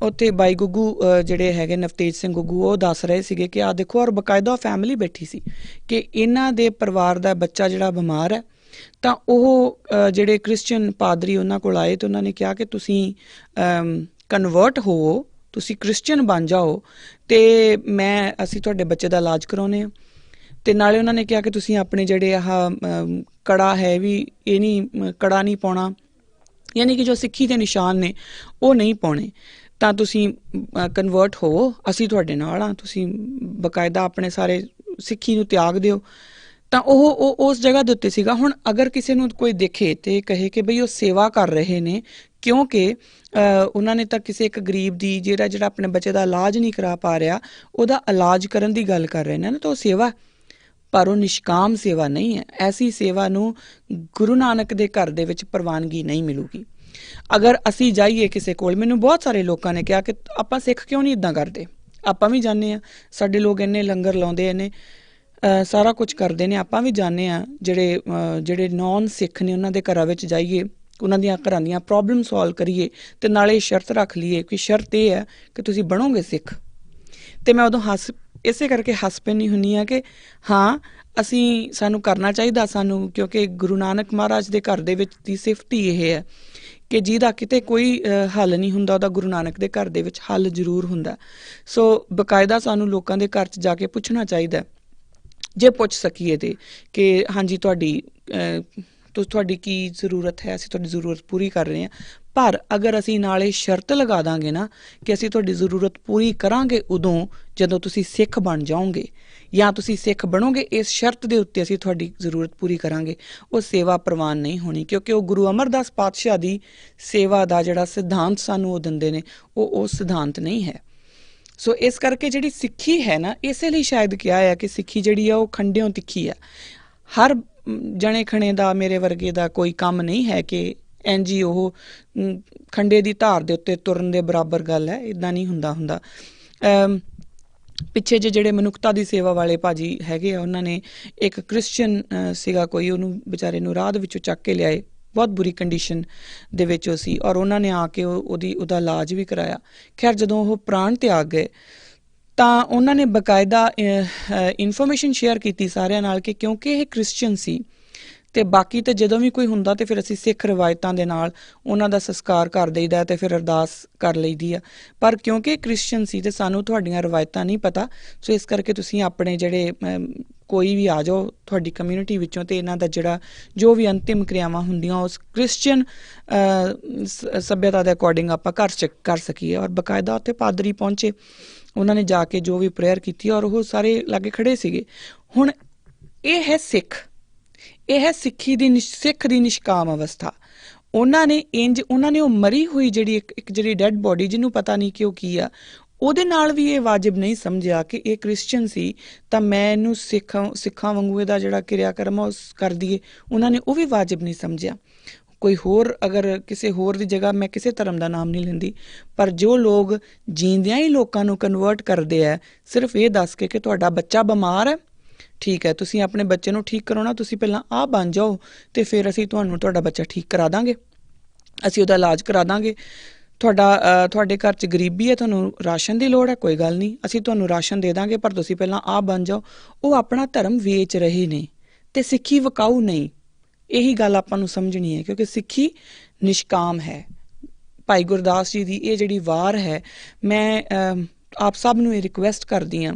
ਉੱਥੇ ਬਾਈ ਗੁੱਗੂ ਜਿਹੜੇ ਹੈਗੇ ਨਵਤੇਜ ਸਿੰਘ ਗੁੱਗੂ, ਉਹ ਦੱਸ ਰਹੇ ਸੀਗੇ ਕਿ ਆਹ ਦੇਖੋ, ਔਰ ਬਕਾਇਦਾ ਫੈਮਿਲੀ ਬੈਠੀ ਸੀ ਕਿ ਇਹਨਾਂ ਦੇ ਪਰਿਵਾਰ ਦਾ ਬੱਚਾ ਜਿਹੜਾ ਬਿਮਾਰ ਹੈ, ਤਾਂ ਉਹ ਜਿਹੜੇ ਕ੍ਰਿਸਚਨ ਪਾਦਰੀ ਉਹਨਾਂ ਕੋਲ ਆਏ ਤੇ ਉਹਨਾਂ ਨੇ ਕਿਹਾ ਕਿ ਤੁਸੀਂ ਕਨਵਰਟ ਹੋਵੋ, ਤੁਸੀਂ ਕ੍ਰਿਸਚਨ ਬਣ ਜਾਓ ਤੇ ਅਸੀਂ ਤੁਹਾਡੇ ਬੱਚੇ ਦਾ ਇਲਾਜ ਕਰਾਉਂਦੇ ਹਾਂ। ਤੇ ਨਾਲੇ ਉਹਨਾਂ ਨੇ ਕਿਹਾ ਕਿ ਤੁਸੀਂ ਆਪਣੇ ਜਿਹੜੇ ਆਹ ਕੜਾ ਹੈ ਵੀ, ਇਹ ਨਹੀਂ, ਕੜਾ ਨਹੀਂ ਪਾਉਣਾ, ਯਾਨੀ ਕਿ ਜੋ ਸਿੱਖੀ ਦੇ ਨਿਸ਼ਾਨ ਨੇ ਉਹ ਨਹੀਂ ਪਾਉਣੇ, ਤਾਂ ਤੁਸੀਂ ਕਨਵਰਟ ਹੋਵੋ, ਅਸੀਂ ਤੁਹਾਡੇ ਨਾਲ ਹਾਂ, ਤੁਸੀਂ ਬਕਾਇਦਾ ਆਪਣੇ ਸਾਰੇ ਸਿੱਖੀ ਨੂੰ ਤਿਆਗ ਦਿਓ। ਤਾਂ ਉਹ ਉਸ ਜਗ੍ਹਾ ਦੇ ਉੱਤੇ ਸੀਗਾ। ਹੁਣ ਅਗਰ ਕਿਸੇ ਨੂੰ ਕੋਈ ਦੇਖੇ ਤੇ ਕਹੇ ਕਿ ਬਈ ਉਹ ਸੇਵਾ ਕਰ ਰਹੇ ਨੇ, ਕਿਉਂਕਿ ਉਹਨਾਂ ਨੇ ਤਾਂ ਕਿਸੇ ਇੱਕ ਗਰੀਬ ਦੀ, ਜਿਹੜਾ ਆਪਣੇ ਬੱਚੇ ਦਾ ਇਲਾਜ ਨਹੀਂ ਕਰਾ ਪਾ ਰਿਹਾ, ਉਹਦਾ ਇਲਾਜ ਕਰਨ ਦੀ ਗੱਲ ਕਰ ਰਹੇ ਨੇ ਨਾ, ਤਾਂ ਉਹ ਸੇਵਾ, ਪਰ ਉਹ ਨਿਸ਼ਕਾਮ ਸੇਵਾ ਨਹੀਂ ਹੈ। ਐਸੀ ਸੇਵਾ ਨੂੰ ਗੁਰੂ ਨਾਨਕ ਦੇ ਘਰ ਦੇ ਵਿੱਚ ਪ੍ਰਵਾਨਗੀ ਨਹੀਂ ਮਿਲੂਗੀ। ਅਗਰ ਅਸੀਂ ਜਾਈਏ ਕਿਸੇ ਕੋਲ, ਮੈਨੂੰ ਬਹੁਤ ਸਾਰੇ ਲੋਕਾਂ ਨੇ ਕਿਹਾ ਕਿ ਆਪਾਂ ਸਿੱਖ ਕਿਉਂ ਨਹੀਂ ਇੱਦਾਂ ਕਰਦੇ, ਆਪਾਂ ਵੀ ਜਾਂਦੇ ਹਾਂ, ਸਾਡੇ ਲੋਕ ਇੰਨੇ ਲੰਗਰ ਲਾਉਂਦੇ ਨੇ, ਸਾਰਾ ਕੁਝ ਕਰਦੇ ਨੇ, ਆਪਾਂ ਵੀ ਜਾਂਦੇ ਹਾਂ। ਜਿਹੜੇ ਨੌਨ ਸਿੱਖ ਨੇ ਉਹਨਾਂ ਦੇ ਘਰਾਂ ਵਿੱਚ ਜਾਈਏ, ਉਹਨਾਂ ਦੀਆਂ ਘਰਾਂ ਦੀਆਂ ਪ੍ਰੋਬਲਮ ਸੋਲਵ ਕਰੀਏ, ਤੇ ਨਾਲੇ ਸ਼ਰਤ ਰੱਖ ਲਈਏ ਕਿ ਸ਼ਰਤ ਇਹ ਹੈ ਕਿ ਤੁਸੀਂ ਬਣੋਗੇ ਸਿੱਖ। ਤੇ ਮੈਂ ਉਦੋਂ ਇਸੇ ਕਰਕੇ ਹੱਸ ਪੈਂਦੀ ਹੁੰਦੀ ਹਾਂ ਕਿ ਹਾਂ, ਸਾਨੂੰ ਕਰਨਾ ਚਾਹੀਦਾ ਸਾਨੂੰ, ਕਿਉਂਕਿ ਗੁਰੂ ਨਾਨਕ ਮਹਾਰਾਜ ਦੇ ਘਰ ਦੇ ਵਿੱਚ ਦੀ ਸਿਫਤ ਹੀ ਇਹ ਹੈ ਕਿ ਜਿਹਦਾ ਕਿਤੇ ਕੋਈ ਹੱਲ ਨਹੀਂ ਹੁੰਦਾ, ਉਹਦਾ ਗੁਰੂ ਨਾਨਕ ਦੇ ਘਰ ਦੇ ਵਿੱਚ ਹੱਲ ਜ਼ਰੂਰ ਹੁੰਦਾ। ਸੋ ਬਕਾਇਦਾ ਸਾਨੂੰ ਲੋਕਾਂ ਦੇ ਘਰ 'ਚ ਜਾ ਕੇ ਪੁੱਛਣਾ ਚਾਹੀਦਾ, ਜੇ ਪੁੱਛ ਸਕੀਏ ਤੇ, ਕਿ ਹਾਂਜੀ ਤੁਹਾਡੀ ਕੀ ਜ਼ਰੂਰਤ ਹੈ, ਅਸੀਂ ਤੁਹਾਡੀ ਜ਼ਰੂਰਤ ਪੂਰੀ ਕਰ ਰਹੇ ਹਾਂ। ਪਰ ਅਗਰ ਅਸੀਂ ਨਾਲੇ ਸ਼ਰਤ ਲਗਾ ਦਾਂਗੇ ਨਾ ਕਿ ਅਸੀਂ ਤੁਹਾਡੀ ਜ਼ਰੂਰਤ ਪੂਰੀ ਕਰਾਂਗੇ ਉਦੋਂ ਜਦੋਂ ਤੁਸੀਂ ਸਿੱਖ ਬਣ ਜਾਓਗੇ, ਜਾਂ ਤੁਸੀਂ ਸਿੱਖ ਬਣੋਗੇ, ਇਸ ਸ਼ਰਤ ਦੇ ਉੱਤੇ ਅਸੀਂ ਤੁਹਾਡੀ ਜ਼ਰੂਰਤ ਪੂਰੀ ਕਰਾਂਗੇ, ਉਹ ਸੇਵਾ ਪ੍ਰਵਾਨ ਨਹੀਂ ਹੋਣੀ। ਕਿਉਂਕਿ ਉਹ ਗੁਰੂ ਅਮਰਦਾਸ ਪਾਤਸ਼ਾਹ ਦੀ ਸੇਵਾ ਦਾ ਜਿਹੜਾ ਸਿਧਾਂਤ ਸਾਨੂੰ ਉਹ ਦਿੰਦੇ ਨੇ, ਉਹ ਸਿਧਾਂਤ ਨਹੀਂ ਹੈ। ਸੋ ਇਸ ਕਰਕੇ ਜਿਹੜੀ ਸਿੱਖੀ ਹੈ ਨਾ, ਇਸੇ ਲਈ ਸ਼ਾਇਦ ਕਿਹਾ ਹੈ ਕਿ ਸਿੱਖੀ ਜਿਹੜੀ ਆ ਉਹ ਖੰਡਿਓਂ ਤਿੱਖੀ ਆ। ਹਰ ਜਣੇ ਖਣੇ ਦਾ, ਮੇਰੇ ਵਰਗੇ ਦਾ ਕੋਈ ਕੰਮ ਨਹੀਂ ਹੈ ਕਿ ਇੰਝ ਹੀ ਉਹ ਖੰਡੇ ਦੀ ਧਾਰ ਦੇ ਉੱਤੇ ਤੁਰਨ ਦੇ ਬਰਾਬਰ ਗੱਲ ਹੈ, ਇੱਦਾਂ ਨਹੀਂ ਹੁੰਦਾ। ਪਿੱਛੇ ਜਿਹੜੇ ਮਨੁੱਖਤਾ ਦੀ ਸੇਵਾ ਵਾਲੇ ਭਾਜੀ ਹੈਗੇ ਆ, ਉਹਨਾਂ ਨੇ ਇੱਕ ਕ੍ਰਿਸਚਨ ਸੀਗਾ ਕੋਈ, ਉਹਨੂੰ ਵਿਚਾਰੇ ਨੂੰ ਰਾਹ ਦੇ ਵਿੱਚੋਂ ਚੱਕ ਕੇ ਲਿਆਏ, ਬਹੁਤ ਬੁਰੀ ਕੰਡੀਸ਼ਨ ਦੇ ਵਿੱਚ ਉਹ ਸੀ, ਔਰ ਉਹਨਾਂ ਨੇ ਆ ਕੇ ਉਹਦਾ ਇਲਾਜ ਵੀ ਕਰਾਇਆ। ਖੈਰ ਜਦੋਂ ਉਹ ਪ੍ਰਾਣ ਤਿਆਗ ਗਏ ਤਾਂ ਉਹਨਾਂ ਨੇ ਬਕਾਇਦਾ ਇਨਫੋਰਮੇਸ਼ਨ ਸ਼ੇਅਰ ਕੀਤੀ ਸਾਰਿਆਂ ਨਾਲ ਕਿ ਕਿਉਂਕਿ ਇਹ ਕ੍ਰਿਸਚਨ ਸੀ ਤੇ ਬਾਕੀ ਤੇ ਜਦੋਂ ਵੀ ਕੋਈ ਹੁੰਦਾ ਤੇ ਫਿਰ ਅਸੀਂ ਸਿੱਖ ਰਵਾਇਤਾਂ ਦੇ ਨਾਲ ਉਹਨਾਂ ਦਾ ਸੰਸਕਾਰ ਕਰ ਦੇਈਦਾ ਤੇ ਫਿਰ ਅਰਦਾਸ ਕਰ ਲਈਦੀ ਆ। ਪਰ ਕਿਉਂਕਿ ਕ੍ਰਿਸਚਨ ਸੀ ਤੇ ਸਾਨੂੰ ਤੁਹਾਡੀਆਂ ਰਵਾਇਤਾਂ ਨਹੀਂ ਪਤਾ, ਸੋ ਇਸ ਕਰਕੇ ਤੁਸੀਂ ਆਪਣੇ ਜਿਹੜੇ ਕੋਈ ਵੀ ਆ ਜਾਓ ਤੁਹਾਡੀ ਕਮਿਊਨਿਟੀ ਵਿੱਚੋਂ ਤੇ ਇਹਨਾਂ ਦਾ ਜਿਹੜਾ ਜੋ ਵੀ ਅੰਤਿਮ ਕਿਰਿਆਵਾਂ ਹੁੰਦੀਆਂ ਉਸ ਕ੍ਰਿਸਚੀਅਨ ਸੱਭਿਅਤਾ ਦੇ ਅਕੋਰਡਿੰਗ ਆਪਾਂ ਕਰ ਸਕੀਏ। ਔਰ ਬਕਾਇਦਾ ਉੱਥੇ ਪਾਦਰੀ ਪਹੁੰਚੇ, ਉਹਨਾਂ ਨੇ ਜਾ ਕੇ ਜੋ ਵੀ ਪ੍ਰੇਅਰ ਕੀਤੀ ਔਰ ਉਹ ਸਾਰੇ ਲਾਗੇ ਖੜੇ ਸੀਗੇ। ਹੁਣ ਇਹ ਹੈ ਸਿੱਖ, ਇਹ ਹੈ ਸਿੱਖ ਦੀ ਨਿਸ਼ਕਾਮ ਅਵਸਥਾ। ਉਹਨਾਂ ਨੇ ਉਹ ਮਰੀ ਹੋਈ ਜਿਹੜੀ ਇੱਕ ਜਿਹੜੀ ਡੈਡ ਬੋਡੀ, ਜਿਹਨੂੰ ਪਤਾ ਨਹੀਂ ਕਿ ਉਹ ਕੀ ਆ, ਉਹਦੇ ਨਾਲ ਵੀ ਇਹ ਵਾਜਿਬ ਨਹੀਂ ਸਮਝਿਆ ਕਿ ਇਹ ਕ੍ਰਿਸਚਨ ਸੀ ਤਾਂ ਮੈਂ ਇਹਨੂੰ ਸਿੱਖਾਂ ਵਾਂਗੂ ਇਹਦਾ ਜਿਹੜਾ ਕਿਰਿਆਕਰਮ ਉਹ ਕਰ ਦਈਏ। ਉਹਨਾਂ ਨੇ ਉਹ ਵੀ ਵਾਜਿਬ ਨਹੀਂ ਸਮਝਿਆ। ਕੋਈ ਹੋਰ ਅਗਰ ਕਿਸੇ ਹੋਰ ਦੀ ਜਗ੍ਹਾ, ਮੈਂ ਕਿਸੇ ਧਰਮ ਦਾ ਨਾਮ ਨਹੀਂ ਲੈਂਦੀ, ਪਰ ਜੋ ਲੋਕ ਜੀਂਦਿਆਂ ਹੀ ਲੋਕਾਂ ਨੂੰ ਕਨਵਰਟ ਕਰਦੇ ਆ ਸਿਰਫ ਇਹ ਦੱਸ ਕੇ ਕਿ ਤੁਹਾਡਾ ਬੱਚਾ ਬਿਮਾਰ ਹੈ, ਠੀਕ ਹੈ, ਤੁਸੀਂ ਆਪਣੇ ਬੱਚੇ ਨੂੰ ਠੀਕ ਕਰਾਉਣਾ, ਤੁਸੀਂ ਪਹਿਲਾਂ ਆਹ ਬਣ ਜਾਓ ਤੇ ਫਿਰ ਅਸੀਂ ਤੁਹਾਡਾ ਬੱਚਾ ਠੀਕ ਕਰਾ ਦਾਂਗੇ, ਅਸੀਂ ਉਹਦਾ ਇਲਾਜ ਕਰਾ ਦਾਂਗੇ। ਤੁਹਾਡੇ ਘਰ 'ਚ ਗਰੀਬੀ ਹੈ, ਤੁਹਾਨੂੰ ਰਾਸ਼ਨ ਦੀ ਲੋੜ ਹੈ, ਕੋਈ ਗੱਲ ਨਹੀਂ, ਅਸੀਂ ਤੁਹਾਨੂੰ ਰਾਸ਼ਨ ਦੇ ਦਾਂਗੇ, ਪਰ ਤੁਸੀਂ ਪਹਿਲਾਂ ਆਹ ਬਣ ਜਾਓ। ਉਹ ਆਪਣਾ ਧਰਮ ਵੇਚ ਰਹੇ ਨੇ ਤੇ ਸਿੱਖੀ ਵਿਕਾਊ ਨਹੀਂ। ਇਹੀ ਗੱਲ ਆਪਾਂ ਨੂੰ ਸਮਝਣੀ ਹੈ, ਕਿਉਂਕਿ ਸਿੱਖੀ ਨਿਸ਼ਕਾਮ ਹੈ। ਭਾਈ ਗੁਰਦਾਸ ਜੀ ਦੀ ਇਹ ਜਿਹੜੀ ਵਾਰ ਹੈ, ਮੈਂ ਆਪ ਸਭ ਨੂੰ ਇਹ ਰਿਕੁਐਸਟ ਕਰਦੀ ਹਾਂ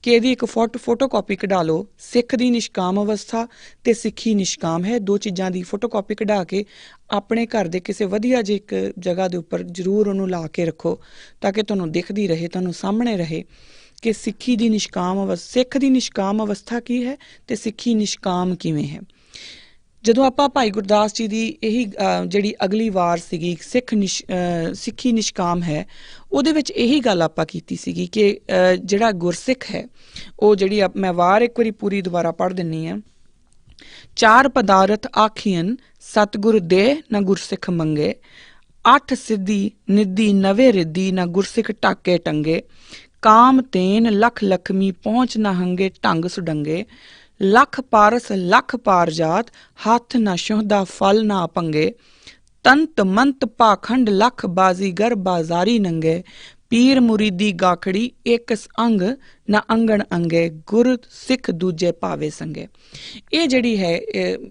ਕਿ ਇਹਦੀ ਇੱਕ ਫੋਟੋ ਕਾਪੀ ਕਢਾ ਲਓ। ਸਿੱਖ ਦੀ ਨਿਸ਼ਕਾਮ ਅਵਸਥਾ ਤੇ ਸਿੱਖੀ ਨਿਸ਼ਕਾਮ ਹੈ, ਦੋ ਚੀਜ਼ਾਂ ਦੀ ਫੋਟੋ ਕਾਪੀ ਕਢਾ ਕੇ ਆਪਣੇ ਘਰ ਦੇ ਕਿਸੇ ਵਧੀਆ ਜਿਹੀ ਇੱਕ ਜਗ੍ਹਾ ਦੇ ਉੱਪਰ ਜ਼ਰੂਰ ਉਹਨੂੰ ਲਾ ਕੇ ਰੱਖੋ, ਤਾਂ ਕਿ ਤੁਹਾਨੂੰ ਦਿਖਦੀ ਰਹੇ, ਤੁਹਾਨੂੰ ਸਾਹਮਣੇ ਰਹੇ ਕਿ ਸਿੱਖ ਦੀ ਨਿਸ਼ਕਾਮ ਅਵਸਥਾ ਕੀ ਹੈ ਤੇ ਸਿੱਖੀ ਨਿਸ਼ਕਾਮ ਕਿਵੇਂ ਹੈ। ਜਦੋਂ ਆਪਾਂ ਭਾਈ ਗੁਰਦਾਸ ਜੀ ਦੀ ਇਹੀ ਜਿਹੜੀ ਅਗਲੀ ਵਾਰ ਸੀਗੀ ਸਿੱਖੀ ਨਿਸ਼ਕਾਮ ਹੈ, ਉਹਦੇ ਵਿੱਚ ਇਹੀ ਗੱਲ ਆਪਾਂ ਕੀਤੀ ਸੀਗੀ ਕਿ ਜਿਹੜਾ ਗੁਰਸਿੱਖ ਹੈ ਉਹ ਜਿਹੜੀ ਮੈਂ ਵਾਰ ਇੱਕ ਵਾਰੀ ਪੂਰੀ ਦੁਬਾਰਾ ਪੜ੍ਹ ਦਿੰਦੀ ਹਾਂ। ਚਾਰ ਪਦਾਰਥ ਆਖੀਨ ਸਤਿਗੁਰ ਦੇ ਨਾ ਗੁਰਸਿੱਖ ਮੰਗੇ, 8 ਸਿੱਧੀ ਨਿੱਧੀ ਨਵੇਂ ਰਿੱਧੀ ਨਾ ਗੁਰਸਿੱਖ ਟਾਕੇ ਟੰਗੇ, ਕਾਮ ਤੇਨ ਲਖ ਲਖਮੀ ਪਹੁੰਚ ਨਾ ਹੰਗੇ ਢੰਗ ਸੁਡੰਗੇ, ਲੱਖ ਪਾਰਸ ਲੱਖ ਪਾਰ ਜਾਤ ਹੱਥ ਨਾ ਸ਼ੁਹਦਾ ਫਲ ਨਾ ਪੰਗੇ, ਤੰਤ ਮੰਤ ਪਾਖੰਡ ਲੱਖ ਬਾਜ਼ੀਗਰ ਬਾਜ਼ਾਰੀ ਨੰਗੇ, ਪੀਰ ਮੁਰੀਦੀ ਗਾਖੜੀ ਇੱਕ ਅੰਗ ਨਾ ਅੰਗਣ ਅੰਗੇ, ਗੁਰ ਸਿੱਖ ਦੂਜੇ ਭਾਵੇ ਸੰਗੇ। ਇਹ ਜਿਹੜੀ ਹੈ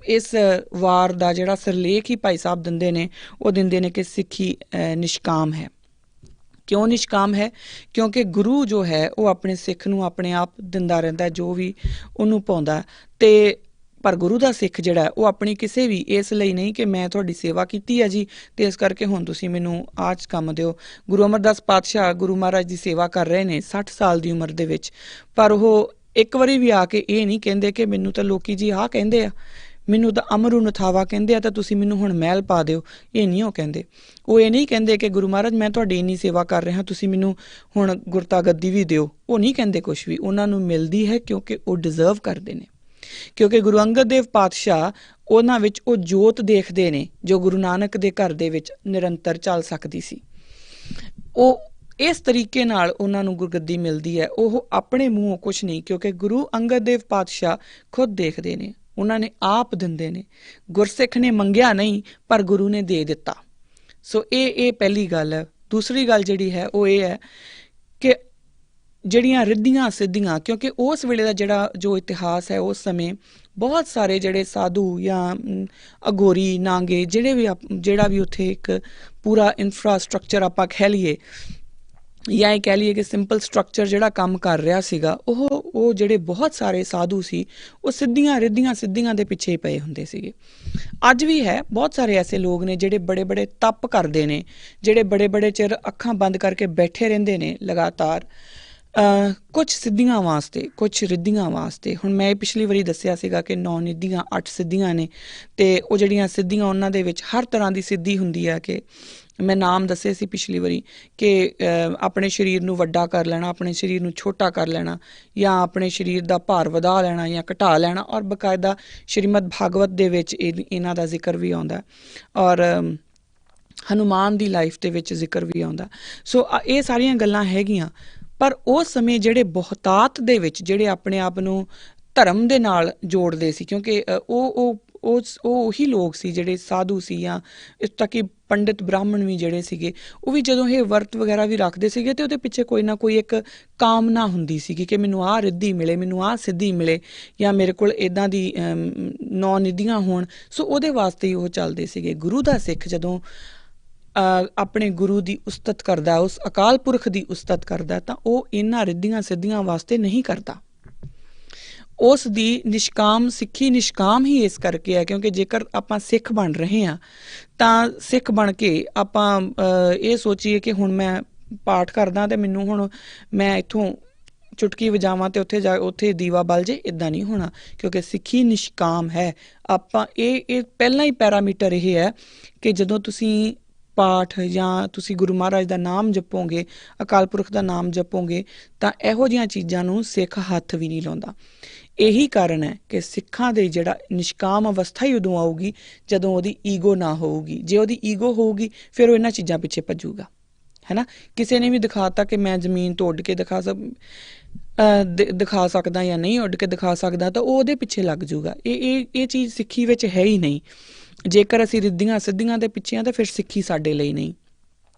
ਇਸ ਵਾਰ ਦਾ ਜਿਹੜਾ ਸਿਰਲੇਖ ਹੀ ਭਾਈ ਸਾਹਿਬ ਦਿੰਦੇ ਨੇ, ਉਹ ਦਿੰਦੇ ਨੇ ਕਿ ਸਿੱਖੀ ਨਿਸ਼ਕਾਮ ਹੈ। ਕਿਉਂ ਨਿਸ਼ਕਾਮ ਹੈ? ਕਿਉਂਕਿ ਗੁਰੂ ਜੋ ਹੈ ਉਹ ਆਪਣੇ ਸਿੱਖ ਨੂੰ ਆਪਣੇ ਆਪ ਦਿੰਦਾ ਰਹਿੰਦਾ, ਜੋ ਵੀ ਉਹਨੂੰ ਪਾਉਂਦਾ। ਤੇ ਪਰ ਗੁਰੂ ਦਾ ਸਿੱਖ ਜਿਹੜਾ ਉਹ ਆਪਣੀ ਕਿਸੇ ਵੀ ਇਸ ਲਈ ਨਹੀਂ ਕਿ ਮੈਂ ਤੁਹਾਡੀ ਸੇਵਾ ਕੀਤੀ ਹੈ ਜੀ ਤੇ ਇਸ ਕਰਕੇ ਹੁਣ ਤੁਸੀਂ ਮੈਨੂੰ ਆਹ ਕੰਮ ਦਿਓ। ਗੁਰੂ ਅਮਰਦਾਸ ਪਾਤਸ਼ਾਹ ਗੁਰੂ ਮਹਾਰਾਜ ਦੀ ਸੇਵਾ ਕਰ ਰਹੇ ਨੇ 60 ਸਾਲ ਦੀ ਉਮਰ ਦੇ ਵਿੱਚ, ਪਰ ਉਹ ਇੱਕ ਵਾਰੀ ਵੀ ਆ ਕੇ ਇਹ ਨਹੀਂ ਕਹਿੰਦੇ ਕਿ ਮੈਨੂੰ ਤਾਂ ਲੋਕੀ ਜੀ ਆਹ ਕਹਿੰਦੇ ਆ, ਮੈਨੂੰ ਤਾਂ ਅਮਰੂ ਨਥਾਵਾ ਕਹਿੰਦੇ ਆ ਤਾਂ ਤੁਸੀਂ ਮੈਨੂੰ ਹੁਣ ਮਹਿਲ ਪਾ ਦਿਓ। ਇਹ ਨਹੀਂ ਉਹ ਕਹਿੰਦੇ। ਉਹ ਇਹ ਨਹੀਂ ਕਹਿੰਦੇ ਕਿ ਗੁਰੂ ਮਹਾਰਾਜ ਮੈਂ ਤੁਹਾਡੀ ਇੰਨੀ ਸੇਵਾ ਕਰ ਰਿਹਾ, ਤੁਸੀਂ ਮੈਨੂੰ ਹੁਣ ਗੁਰਤਾ ਗੱਦੀ ਵੀ ਦਿਓ। ਉਹ ਨਹੀਂ ਕਹਿੰਦੇ ਕੁਛ ਵੀ। ਉਹਨਾਂ ਨੂੰ ਮਿਲਦੀ ਹੈ ਕਿਉਂਕਿ ਉਹ ਡਿਜ਼ਰਵ ਕਰਦੇ ਨੇ, ਕਿਉਂਕਿ ਗੁਰੂ ਅੰਗਦ ਦੇਵ ਪਾਤਸ਼ਾਹ ਉਹਨਾਂ ਵਿੱਚ ਉਹ ਜੋਤ ਦੇਖਦੇ ਨੇ ਜੋ ਗੁਰੂ ਨਾਨਕ ਦੇ ਘਰ ਦੇ ਵਿੱਚ ਨਿਰੰਤਰ ਚੱਲ ਸਕਦੀ ਸੀ। ਉਹ ਇਸ ਤਰੀਕੇ ਨਾਲ ਉਹਨਾਂ ਨੂੰ ਗੁਰਗੱਦੀ ਮਿਲਦੀ ਹੈ। ਉਹ ਆਪਣੇ ਮੂੰਹੋਂ ਕੁਛ ਨਹੀਂ, ਕਿਉਂਕਿ ਗੁਰੂ ਅੰਗਦ ਦੇਵ ਪਾਤਸ਼ਾਹ ਖੁਦ ਦੇਖਦੇ ਨੇ, ਉਹਨਾਂ ਨੇ ਆਪ ਦਿੰਦੇ ਨੇ। ਗੁਰਸਿੱਖ ਨੇ ਮੰਗਿਆ ਨਹੀਂ, ਪਰ ਗੁਰੂ ਨੇ ਦੇ ਦਿੱਤਾ। ਸੋ ਇਹ ਪਹਿਲੀ ਗੱਲ ਹੈ। ਦੂਸਰੀ ਗੱਲ ਜਿਹੜੀ ਹੈ ਉਹ ਇਹ ਹੈ ਕਿ ਜਿਹੜੀਆਂ ਰਿੱਧੀਆਂ ਸਿੱਧੀਆਂ, ਕਿਉਂਕਿ ਉਸ ਵੇਲੇ ਦਾ ਜੋ ਇਤਿਹਾਸ ਹੈ, ਉਸ ਸਮੇਂ ਬਹੁਤ ਸਾਰੇ ਜਿਹੜੇ ਸਾਧੂ ਜਾਂ ਅਗੋਰੀ ਨਾਂਗੇ ਜਿਹੜਾ ਵੀ ਉੱਥੇ ਇੱਕ ਪੂਰਾ ਇਨਫਰਾਸਟਰਕਚਰ ਆਪਾਂ ਕਹਿ ਲਈਏ ਜਾਂ ਇਹ ਕਹਿ ਲਈਏ ਕਿ ਸਿੰਪਲ ਸਟਰਕਚਰ ਜਿਹੜਾ ਕੰਮ ਕਰ ਰਿਹਾ ਸੀਗਾ, ਉਹ ਜਿਹੜੇ ਬਹੁਤ ਸਾਰੇ ਸਾਧੂ ਸੀ ਉਹ ਸਿੱਧੀਆਂ ਦੇ ਪਿੱਛੇ ਹੀ ਪਏ ਹੁੰਦੇ ਸੀਗੇ। ਅੱਜ ਵੀ ਹੈ, ਬਹੁਤ ਸਾਰੇ ਐਸੇ ਲੋਕ ਨੇ ਜਿਹੜੇ ਬੜੇ ਬੜੇ ਤਪ ਕਰਦੇ ਨੇ, ਜਿਹੜੇ ਬੜੇ ਬੜੇ ਚਿਰ ਅੱਖਾਂ ਬੰਦ ਕਰਕੇ ਬੈਠੇ ਰਹਿੰਦੇ ਨੇ ਲਗਾਤਾਰ, ਕੁਛ ਸਿੱਧੀਆਂ ਵਾਸਤੇ, ਕੁਛ ਰਿੱਧੀਆਂ ਵਾਸਤੇ। ਹੁਣ ਮੈਂ ਪਿਛਲੀ ਵਾਰੀ ਦੱਸਿਆ ਸੀਗਾ ਕਿ 9 ਨਿੱਧੀਆਂ 8 ਸਿੱਧੀਆਂ ਨੇ, ਤੇ ਉਹ ਜਿਹੜੀਆਂ ਸਿੱਧੀਆਂ ਉਹਨਾਂ ਦੇ ਵਿੱਚ ਹਰ ਤਰ੍ਹਾਂ ਦੀ ਸਿੱਧੀ ਹੁੰਦੀ ਹੈ। ਕਿ ਮੈਂ ਨਾਮ ਦੱਸੇ ਸੀ ਪਿਛਲੀ ਵਾਰੀ ਕਿ ਆਪਣੇ ਸਰੀਰ ਨੂੰ ਵੱਡਾ ਕਰ ਲੈਣਾ, ਆਪਣੇ ਸਰੀਰ ਨੂੰ ਛੋਟਾ ਕਰ ਲੈਣਾ, ਜਾਂ ਆਪਣੇ ਸਰੀਰ ਦਾ ਭਾਰ ਵਧਾ ਲੈਣਾ ਜਾਂ ਘਟਾ ਲੈਣਾ। ਔਰ ਬਕਾਇਦਾ ਸ਼੍ਰੀਮਦ ਭਾਗਵਤ ਦੇ ਵਿੱਚ ਇਹਨਾਂ ਦਾ ਜ਼ਿਕਰ ਵੀ ਆਉਂਦਾ, ਔਰ ਹਨੂਮਾਨ ਦੀ ਲਾਈਫ ਦੇ ਵਿੱਚ ਜ਼ਿਕਰ ਵੀ ਆਉਂਦਾ। ਸੋ ਇਹ ਸਾਰੀਆਂ ਗੱਲਾਂ ਹੈਗੀਆਂ। ਪਰ ਉਸ ਸਮੇਂ ਜਿਹੜੇ ਬਹੁਤਾਤ ਦੇ ਵਿੱਚ ਜਿਹੜੇ ਆਪਣੇ ਆਪ ਨੂੰ ਧਰਮ ਦੇ ਨਾਲ ਜੋੜਦੇ ਸੀ, ਕਿਉਂਕਿ ਉਹ ਉਹ ਉਹੀ ਲੋਕ ਸੀ ਜਿਹੜੇ ਸਾਧੂ ਸੀ, ਜਾਂ ਇਸ ਤੱਕ ਕਿ ਪੰਡਿਤ ਬ੍ਰਾਹਮਣ ਵੀ ਜਿਹੜੇ ਸੀਗੇ, ਉਹ ਵੀ ਜਦੋਂ ਇਹ ਵਰਤ ਵਗੈਰਾ ਵੀ ਰੱਖਦੇ ਸੀਗੇ ਤੇ ਉਹਦੇ ਪਿੱਛੇ ਕੋਈ ਨਾ ਕੋਈ ਇੱਕ ਕਾਮਨਾ ਹੁੰਦੀ ਸੀਗੀ ਕਿ ਮੈਨੂੰ ਆਹ ਰਿੱਧੀ ਮਿਲੇ, ਮੈਨੂੰ ਆਹ ਸਿੱਧੀ ਮਿਲੇ, ਜਾਂ ਮੇਰੇ ਕੋਲ ਇੱਦਾਂ ਦੀ 9 ਨਿਧੀਆਂ ਹੋਣ। ਸੋ ਉਹਦੇ ਵਾਸਤੇ ਹੀ ਉਹ ਚੱਲਦੇ ਸੀਗੇ। ਗੁਰੂ ਦਾ ਸਿੱਖ ਜਦੋਂ ਆਪਣੇ ਗੁਰੂ ਦੀ ਉਸਤਤ ਕਰਦਾ, ਉਸ ਅਕਾਲ ਪੁਰਖ ਦੀ ਉਸਤਤ ਕਰਦਾ, ਤਾਂ ਉਹ ਇਹਨਾਂ ਰਿੱਧੀਆਂ ਸਿੱਧੀਆਂ ਵਾਸਤੇ ਨਹੀਂ ਕਰਦਾ। ਉਸ ਦੀ ਨਿਸ਼ਕਾਮ ਸਿੱਖੀ ਨਿਸ਼ਕਾਮ ਹੀ ਇਸ ਕਰਕੇ ਹੈ ਕਿਉਂਕਿ ਜੇਕਰ ਆਪਾਂ ਸਿੱਖ ਬਣ ਰਹੇ ਹਾਂ ਤਾਂ ਸਿੱਖ ਬਣ ਕੇ ਆਪਾਂ ਇਹ ਸੋਚੀਏ ਕਿ ਹੁਣ ਮੈਂ ਪਾਠ ਕਰਦਾ ਤੇ ਮੈਨੂੰ ਹੁਣ ਮੈਂ ਇੱਥੋਂ ਚੁਟਕੀ ਵਜਾਵਾਂ ਤੇ ਉੱਥੇ ਦੀਵਾ ਬਲ ਜੇ, ਇੱਦਾਂ ਨਹੀਂ ਹੋਣਾ, ਕਿਉਂਕਿ ਸਿੱਖੀ ਨਿਸ਼ਕਾਮ ਹੈ। ਆਪਾਂ ਇਹ ਪਹਿਲਾਂ ਹੀ ਪੈਰਾਮੀਟਰ ਇਹ ਹੈ ਕਿ ਜਦੋਂ ਤੁਸੀਂ ਪਾਠ ਜਾਂ ਤੁਸੀਂ ਗੁਰੂ ਮਹਾਰਾਜ ਦਾ ਨਾਮ ਜਪੋਗੇ, ਅਕਾਲ ਪੁਰਖ ਦਾ ਨਾਮ ਜਪੋਗੇ, ਤਾਂ ਇਹੋ ਜਿਹੀਆਂ ਚੀਜ਼ਾਂ ਨੂੰ ਸਿੱਖ ਹੱਥ ਵੀ ਨਹੀਂ ਲਾਉਂਦਾ। ਇਹੀ ਕਾਰਨ ਹੈ ਕਿ ਸਿੱਖਾਂ ਦੇ ਜਿਹੜਾ ਨਿਸ਼ਕਾਮ ਅਵਸਥਾ ਹੀ ਉਦੋਂ ਆਊਗੀ ਜਦੋਂ ਉਹਦੀ ਈਗੋ ਨਾ ਹੋਊਗੀ। ਜੇ ਉਹਦੀ ਈਗੋ ਹੋਊਗੀ ਫਿਰ ਉਹ ਇਹਨਾਂ ਚੀਜ਼ਾਂ ਪਿੱਛੇ ਭੱਜੂਗਾ, ਹੈ ਨਾ। ਕਿਸੇ ਨੇ ਵੀ ਦਿਖਾਤਾ ਕਿ ਮੈਂ ਜ਼ਮੀਨ ਤੋਂ ਉੱਡ ਕੇ ਦਿਖਾ ਸਕਦਾ ਜਾਂ ਨਹੀਂ ਉੱਡ ਕੇ ਦਿਖਾ ਸਕਦਾ, ਤਾਂ ਉਹ ਉਹਦੇ ਪਿੱਛੇ ਲੱਗ ਜੂਗਾ। ਇਹ ਚੀਜ਼ ਸਿੱਖੀ ਵਿੱਚ ਹੈ ਹੀ ਨਹੀਂ। ਜੇਕਰ ਅਸੀਂ ਰਿੱਧੀਆਂ ਸਿੱਧੀਆਂ ਦੇ ਪਿੱਛੇ ਹਾਂ ਤਾਂ ਫਿਰ ਸਿੱਖੀ ਸਾਡੇ ਲਈ ਨਹੀਂ।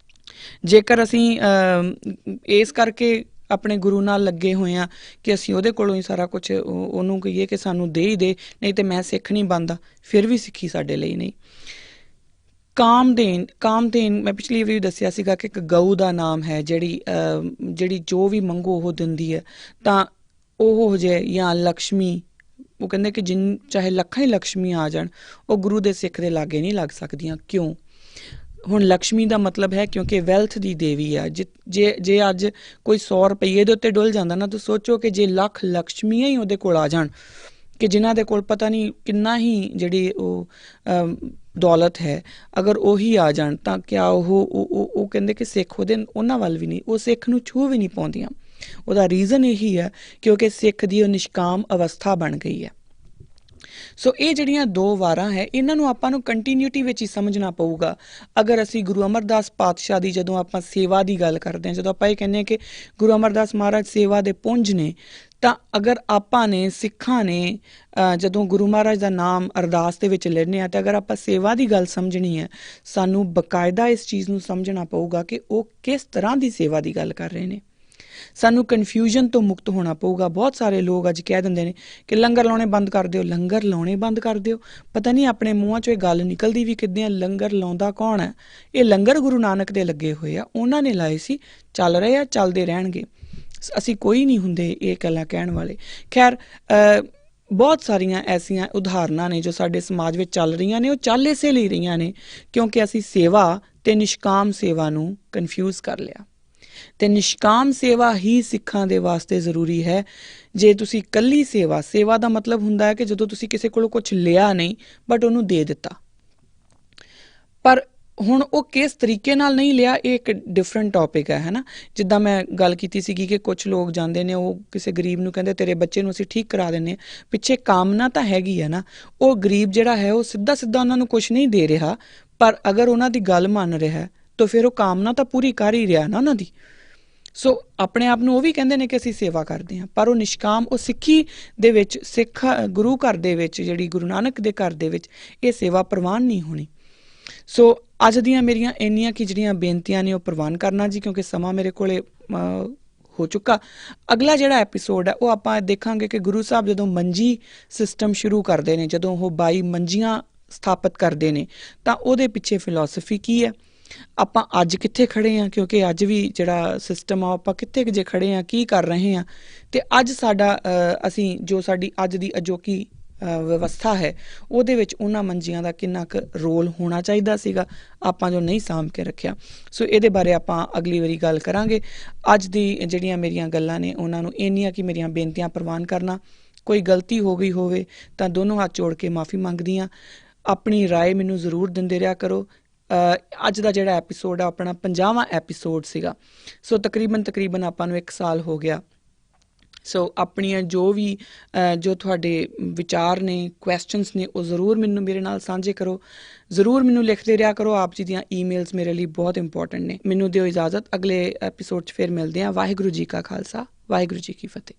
ਜੇਕਰ ਅਸੀਂ ਇਸ ਕਰਕੇ ਆਪਣੇ ਗੁਰੂ ਨਾਲ ਲੱਗੇ ਹੋਏ ਹਾਂ ਕਿ ਅਸੀਂ ਉਹਦੇ ਕੋਲੋਂ ਹੀ ਸਾਰਾ ਕੁਛ ਉਹਨੂੰ ਕਹੀਏ ਕਿ ਸਾਨੂੰ ਦੇ ਹੀ ਦੇ, ਨਹੀਂ ਤੇ ਮੈਂ ਸਿੱਖ ਨਹੀਂ ਬਣਦਾ, ਫਿਰ ਵੀ ਸਿੱਖੀ ਸਾਡੇ ਲਈ ਨਹੀਂ। ਕਾਮਧੇਨ ਮੈਂ ਪਿਛਲੀ ਵਾਰੀ ਦੱਸਿਆ ਸੀਗਾ ਕਿ ਇੱਕ ਗਊ ਦਾ ਨਾਮ ਹੈ ਜਿਹੜੀ ਜੋ ਵੀ ਮੰਗੋ ਉਹ ਦਿੰਦੀ ਹੈ। ਤਾਂ ਉਹ ਜੇ ਜਾਂ ਲਕਸ਼ਮੀ, ਉਹ ਕਹਿੰਦੇ ਕਿ ਚਾਹੇ ਲੱਖਾਂ ਹੀ ਲਕਸ਼ਮੀ ਆ ਜਾਣ, ਉਹ ਗੁਰੂ ਦੇ ਸਿੱਖ ਦੇ ਲਾਗੇ ਨਹੀਂ ਲੱਗ ਸਕਦੀਆਂ। ਕਿਉਂ? ਹੁਣ ਲਕਸ਼ਮੀ ਦਾ ਮਤਲਬ ਹੈ ਕਿਉਂਕਿ ਵੈਲਥ ਦੀ ਦੇਵੀ ਆ। ਜੇ ਅੱਜ ਕੋਈ 100 ਰੁਪਈਏ ਦੇ ਉੱਤੇ ਡੁੱਲ ਜਾਂਦਾ ਨਾ, ਤਾਂ ਸੋਚੋ ਕਿ ਜੇ ਲੱਖ ਲਕਸ਼ਮੀਆਂ ਹੀ ਉਹਦੇ ਕੋਲ ਆ ਜਾਣ, ਕਿ ਜਿਨ੍ਹਾਂ ਦੇ ਕੋਲ ਪਤਾ ਨਹੀਂ ਕਿੰਨਾ ਹੀ ਜਿਹੜੀ ਉਹ ਦੌਲਤ ਹੈ, ਅਗਰ ਉਹੀ ਆ ਜਾਣ ਤਾਂ ਕਿਆ ਉਹ ਕਹਿੰਦੇ ਕਿ ਸਿੱਖ ਉਹਨਾਂ ਵੱਲ ਵੀ ਨਹੀਂ, ਉਹ ਸਿੱਖ ਨੂੰ ਛੂਹ ਵੀ ਨਹੀਂ ਪਾਉਂਦੀਆਂ। ਉਹਦਾ ਰੀਜ਼ਨ ਇਹੀ ਹੈ ਕਿਉਂਕਿ ਸਿੱਖ ਦੀ ਉਹ ਨਿਸ਼ਕਾਮ ਅਵਸਥਾ ਬਣ ਗਈ ਹੈ। ਸੋ ਇਹ ਜਿਹੜੀਆਂ 2 ਵਾਰਾਂ ਹੈ, ਇਹਨਾਂ ਨੂੰ ਆਪਾਂ ਨੂੰ ਕੰਟੀਨਿਊਟੀ ਵਿੱਚ ਹੀ ਸਮਝਣਾ ਪਊਗਾ। ਅਗਰ ਅਸੀਂ ਗੁਰੂ ਅਮਰਦਾਸ ਪਾਤਸ਼ਾਹ ਦੀ ਜਦੋਂ ਆਪਾਂ ਸੇਵਾ ਦੀ ਗੱਲ ਕਰਦੇ ਹਾਂ, ਜਦੋਂ ਆਪਾਂ ਇਹ ਕਹਿੰਦੇ ਹਾਂ ਕਿ ਗੁਰੂ ਅਮਰਦਾਸ ਮਹਾਰਾਜ ਸੇਵਾ ਦੇ ਪੁੰਜ ਨੇ, ਤਾਂ ਅਗਰ ਆਪਾਂ ਨੇ ਸਿੱਖਾਂ ਨੇ ਜਦੋਂ ਗੁਰੂ ਮਹਾਰਾਜ ਦਾ ਨਾਮ ਅਰਦਾਸ ਦੇ ਵਿੱਚ ਲੈਂਦੇ ਹਾਂ, ਤਾਂ ਅਗਰ ਆਪਾਂ ਸੇਵਾ ਦੀ ਗੱਲ ਸਮਝਣੀ ਹੈ, ਸਾਨੂੰ ਬਕਾਇਦਾ ਇਸ ਚੀਜ਼ ਨੂੰ ਸਮਝਣਾ ਪਊਗਾ ਕਿ ਉਹ ਕਿਸ ਤਰ੍ਹਾਂ ਦੀ ਸੇਵਾ ਦੀ ਗੱਲ ਕਰ ਰਹੇ ਨੇ। ਸਾਨੂੰ ਕਨਫਿਊਜ਼ਨ ਤੋਂ ਮੁਕਤ ਹੋਣਾ ਪਊਗਾ। ਬਹੁਤ ਸਾਰੇ ਲੋਕ ਅੱਜ ਕਹਿ ਦਿੰਦੇ ਨੇ ਕਿ ਲੰਗਰ ਲਾਉਣੇ ਬੰਦ ਕਰ ਦਿਓ, ਲੰਗਰ ਲਾਉਣੇ ਬੰਦ ਕਰ ਦਿਓ। ਪਤਾ ਨਹੀਂ ਆਪਣੇ ਮੂੰਹਾਂ 'ਚੋਂ ਇਹ ਗੱਲ ਨਿਕਲਦੀ ਵੀ ਕਿੱਦਾਂ। ਲੰਗਰ ਲਾਉਂਦਾ ਕੌਣ ਹੈ? ਇਹ ਲੰਗਰ ਗੁਰੂ ਨਾਨਕ ਦੇ ਲੱਗੇ ਹੋਏ ਆ, ਉਹਨਾਂ ਨੇ ਲਾਏ ਸੀ, ਚੱਲ ਰਹੇ ਆ, ਚੱਲਦੇ ਰਹਿਣਗੇ। ਅਸੀਂ ਕੋਈ ਨਹੀਂ ਹੁੰਦੇ ਇਹ ਗੱਲਾਂ ਕਹਿਣ ਵਾਲੇ। ਖੈਰ, ਬਹੁਤ ਸਾਰੀਆਂ ਐਸੀਆਂ ਉਦਾਹਰਨਾਂ ਨੇ ਜੋ ਸਾਡੇ ਸਮਾਜ ਵਿੱਚ ਚੱਲ ਰਹੀਆਂ ਨੇ। ਉਹ ਚੱਲ ਇਸੇ ਲਈ ਰਹੀਆਂ ਨੇ ਕਿਉਂਕਿ ਅਸੀਂ ਸੇਵਾ ਤੇ ਨਿਸ਼ਕਾਮ ਸੇਵਾ ਨੂੰ ਕਨਫਿਊਜ਼ ਕਰ ਲਿਆ। ਤੇ ਨਿਸ਼ਕਾਮ ਸੇਵਾ ਹੀ ਸਿੱਖਾਂ ਦੇ ਵਾਸਤੇ ਜ਼ਰੂਰੀ ਹੈ। ਜੇ ਤੁਸੀਂ ਇਕੱਲੀ ਸੇਵਾ ਦਾ ਮਤਲਬ ਹੁੰਦਾ ਹੈ ਕਿ ਜਦੋਂ ਤੁਸੀਂ ਕਿਸੇ ਕੋਲੋਂ ਕੁਝ ਲਿਆ ਨਹੀਂ ਬਟ ਉਹਨੂੰ ਦੇ ਦਿੱਤਾ। ਪਰ ਹੁਣ ਉਹ ਕਿਸ ਤਰੀਕੇ ਨਾਲ ਨਹੀਂ ਲਿਆ, ਇਹ ਇੱਕ ਡਿਫਰੈਂਟ ਟੌਪਿਕ ਹੈ ਨਾ। ਜਿੱਦਾਂ ਮੈਂ ਗੱਲ ਕੀਤੀ ਸੀਗੀ ਕਿ ਕੁਝ ਲੋਕ ਜਾਂਦੇ ਨੇ, ਉਹ ਕਿਸੇ ਗਰੀਬ ਨੂੰ ਕਹਿੰਦੇ ਤੇਰੇ ਬੱਚੇ ਨੂੰ ਅਸੀਂ ਠੀਕ ਕਰਾ ਦਿੰਦੇ ਹਾਂ। ਪਿੱਛੇ ਕਾਮਨਾ ਤਾਂ ਹੈਗੀ ਹੈ ਨਾ। ਉਹ ਗਰੀਬ ਜਿਹੜਾ ਹੈ ਉਹ ਸਿੱਧਾ ਉਹਨਾਂ ਨੂੰ ਕੁਝ ਨਹੀਂ ਦੇ ਰਿਹਾ, ਪਰ ਅਗਰ ਉਹਨਾਂ ਦੀ ਗੱਲ ਮੰਨ ਰਿਹਾ ਤਾਂ ਫਿਰ ਉਹ ਕਾਮਨਾ ਤਾਂ ਪੂਰੀ ਕਰ ਹੀ ਰਿਹਾ ਨਾ ਉਹਨਾਂ ਦੀ। ਸੋ ਆਪਣੇ ਆਪ ਨੂੰ ਉਹ ਵੀ ਕਹਿੰਦੇ ਨੇ ਕਿ ਅਸੀਂ ਸੇਵਾ ਕਰਦੇ ਹਾਂ, ਪਰ ਉਹ ਨਿਸ਼ਕਾਮ, ਉਹ ਸਿੱਖੀ ਦੇ ਵਿੱਚ, ਸਿੱਖ ਗੁਰੂ ਘਰ ਦੇ ਵਿੱਚ, ਜਿਹੜੀ ਗੁਰੂ ਨਾਨਕ ਦੇ ਘਰ ਦੇ ਵਿੱਚ ਇਹ ਸੇਵਾ ਪ੍ਰਵਾਨ ਨਹੀਂ ਹੋਣੀ। ਸੋ ਅੱਜ ਦੀਆਂ ਮੇਰੀਆਂ ਇੰਨੀਆਂ ਕਿ ਜਿਹੜੀਆਂ ਬੇਨਤੀਆਂ ਨੇ ਉਹ ਪ੍ਰਵਾਨ ਕਰਨਾ ਜੀ, ਕਿਉਂਕਿ ਸਮਾਂ ਮੇਰੇ ਕੋਲੇ ਹੋ ਚੁੱਕਾ। ਅਗਲਾ ਜਿਹੜਾ ਐਪੀਸੋਡ ਹੈ ਉਹ ਆਪਾਂ ਦੇਖਾਂਗੇ ਕਿ ਗੁਰੂ ਸਾਹਿਬ ਜਦੋਂ ਮੰਜੀ ਸਿਸਟਮ ਸ਼ੁਰੂ ਕਰਦੇ ਨੇ, ਜਦੋਂ ਉਹ 22 ਮੰਜੀਆਂ ਸਥਾਪਿਤ ਕਰਦੇ ਨੇ, ਤਾਂ ਉਹਦੇ ਪਿੱਛੇ ਫਿਲਾਸਫੀ ਕੀ ਹੈ, ਆਪਾਂ ਅੱਜ ਕਿੱਥੇ ਖੜ੍ਹੇ ਹਾਂ, ਕਿਉਂਕਿ ਅੱਜ ਵੀ ਜਿਹੜਾ ਸਿਸਟਮ ਆ ਆਪਾਂ ਕਿੱਥੇ ਜੇ ਖੜ੍ਹੇ ਹਾਂ, ਕੀ ਕਰ ਰਹੇ ਹਾਂ, ਅਤੇ ਅੱਜ ਸਾਡੀ ਅੱਜ ਦੀ ਅਜੋਕੀ ਵਿਵਸਥਾ ਹੈ ਉਹਦੇ ਵਿੱਚ ਉਹਨਾਂ ਮੰਜੀਆਂ ਦਾ ਕਿੰਨਾ ਕੁ ਰੋਲ ਹੋਣਾ ਚਾਹੀਦਾ ਸੀਗਾ, ਆਪਾਂ ਜੋ ਨਹੀਂ ਸਾਂਭ ਕੇ ਰੱਖਿਆ। ਸੋ ਇਹਦੇ ਬਾਰੇ ਆਪਾਂ ਅਗਲੀ ਵਾਰੀ ਗੱਲ ਕਰਾਂਗੇ। ਅੱਜ ਦੀ ਜਿਹੜੀਆਂ ਮੇਰੀਆਂ ਗੱਲਾਂ ਨੇ ਉਹਨਾਂ ਨੂੰ ਇੰਨੀਆਂ ਕਿ ਮੇਰੀਆਂ ਬੇਨਤੀਆਂ ਪ੍ਰਵਾਨ ਕਰਨਾ। ਕੋਈ ਗਲਤੀ ਹੋ ਗਈ ਹੋਵੇ ਤਾਂ ਦੋਨੋਂ ਹੱਥ ਜੋੜ ਕੇ ਮਾफ़ੀ ਮੰਗਦੀ ਹਾਂ। ਆਪਣੀ ਰਾਏ ਮੈਨੂੰ ਜ਼ਰੂਰ ਦਿੰਦੇ ਰਿਹਾ ਕਰੋ। ਅੱਜ ਦਾ ਜਿਹੜਾ ਐਪੀਸੋਡ ਆ ਆਪਣਾ 50ਵਾਂ ਐਪੀਸੋਡ ਸੀਗਾ। ਸੋ ਤਕਰੀਬਨ ਆਪਾਂ ਨੂੰ 1 ਸਾਲ ਹੋ ਗਿਆ। ਸੋ ਆਪਣੀਆਂ ਜੋ ਤੁਹਾਡੇ ਵਿਚਾਰ ਨੇ, ਕੁਐਸਚਨਸ ਨੇ, ਉਹ ਜ਼ਰੂਰ ਮੇਰੇ ਨਾਲ ਸਾਂਝੇ ਕਰੋ। ਜ਼ਰੂਰ ਮੈਨੂੰ ਲਿਖਦੇ ਰਿਹਾ ਕਰੋ। ਆਪ ਜੀ ਦੀਆਂ ਈਮੇਲਸ ਮੇਰੇ ਲਈ ਬਹੁਤ ਇੰਪੋਰਟੈਂਟ ਨੇ। ਮੈਨੂੰ ਦਿਓ ਇਜਾਜ਼ਤ, ਅਗਲੇ ਐਪੀਸੋਡ 'ਚ ਫਿਰ ਮਿਲਦੇ ਹਾਂ। ਵਾਹਿਗੁਰੂ ਜੀ ਕਾ ਖਾਲਸਾ, ਵਾਹਿਗੁਰੂ ਜੀ ਕੀ ਫਤਿਹ।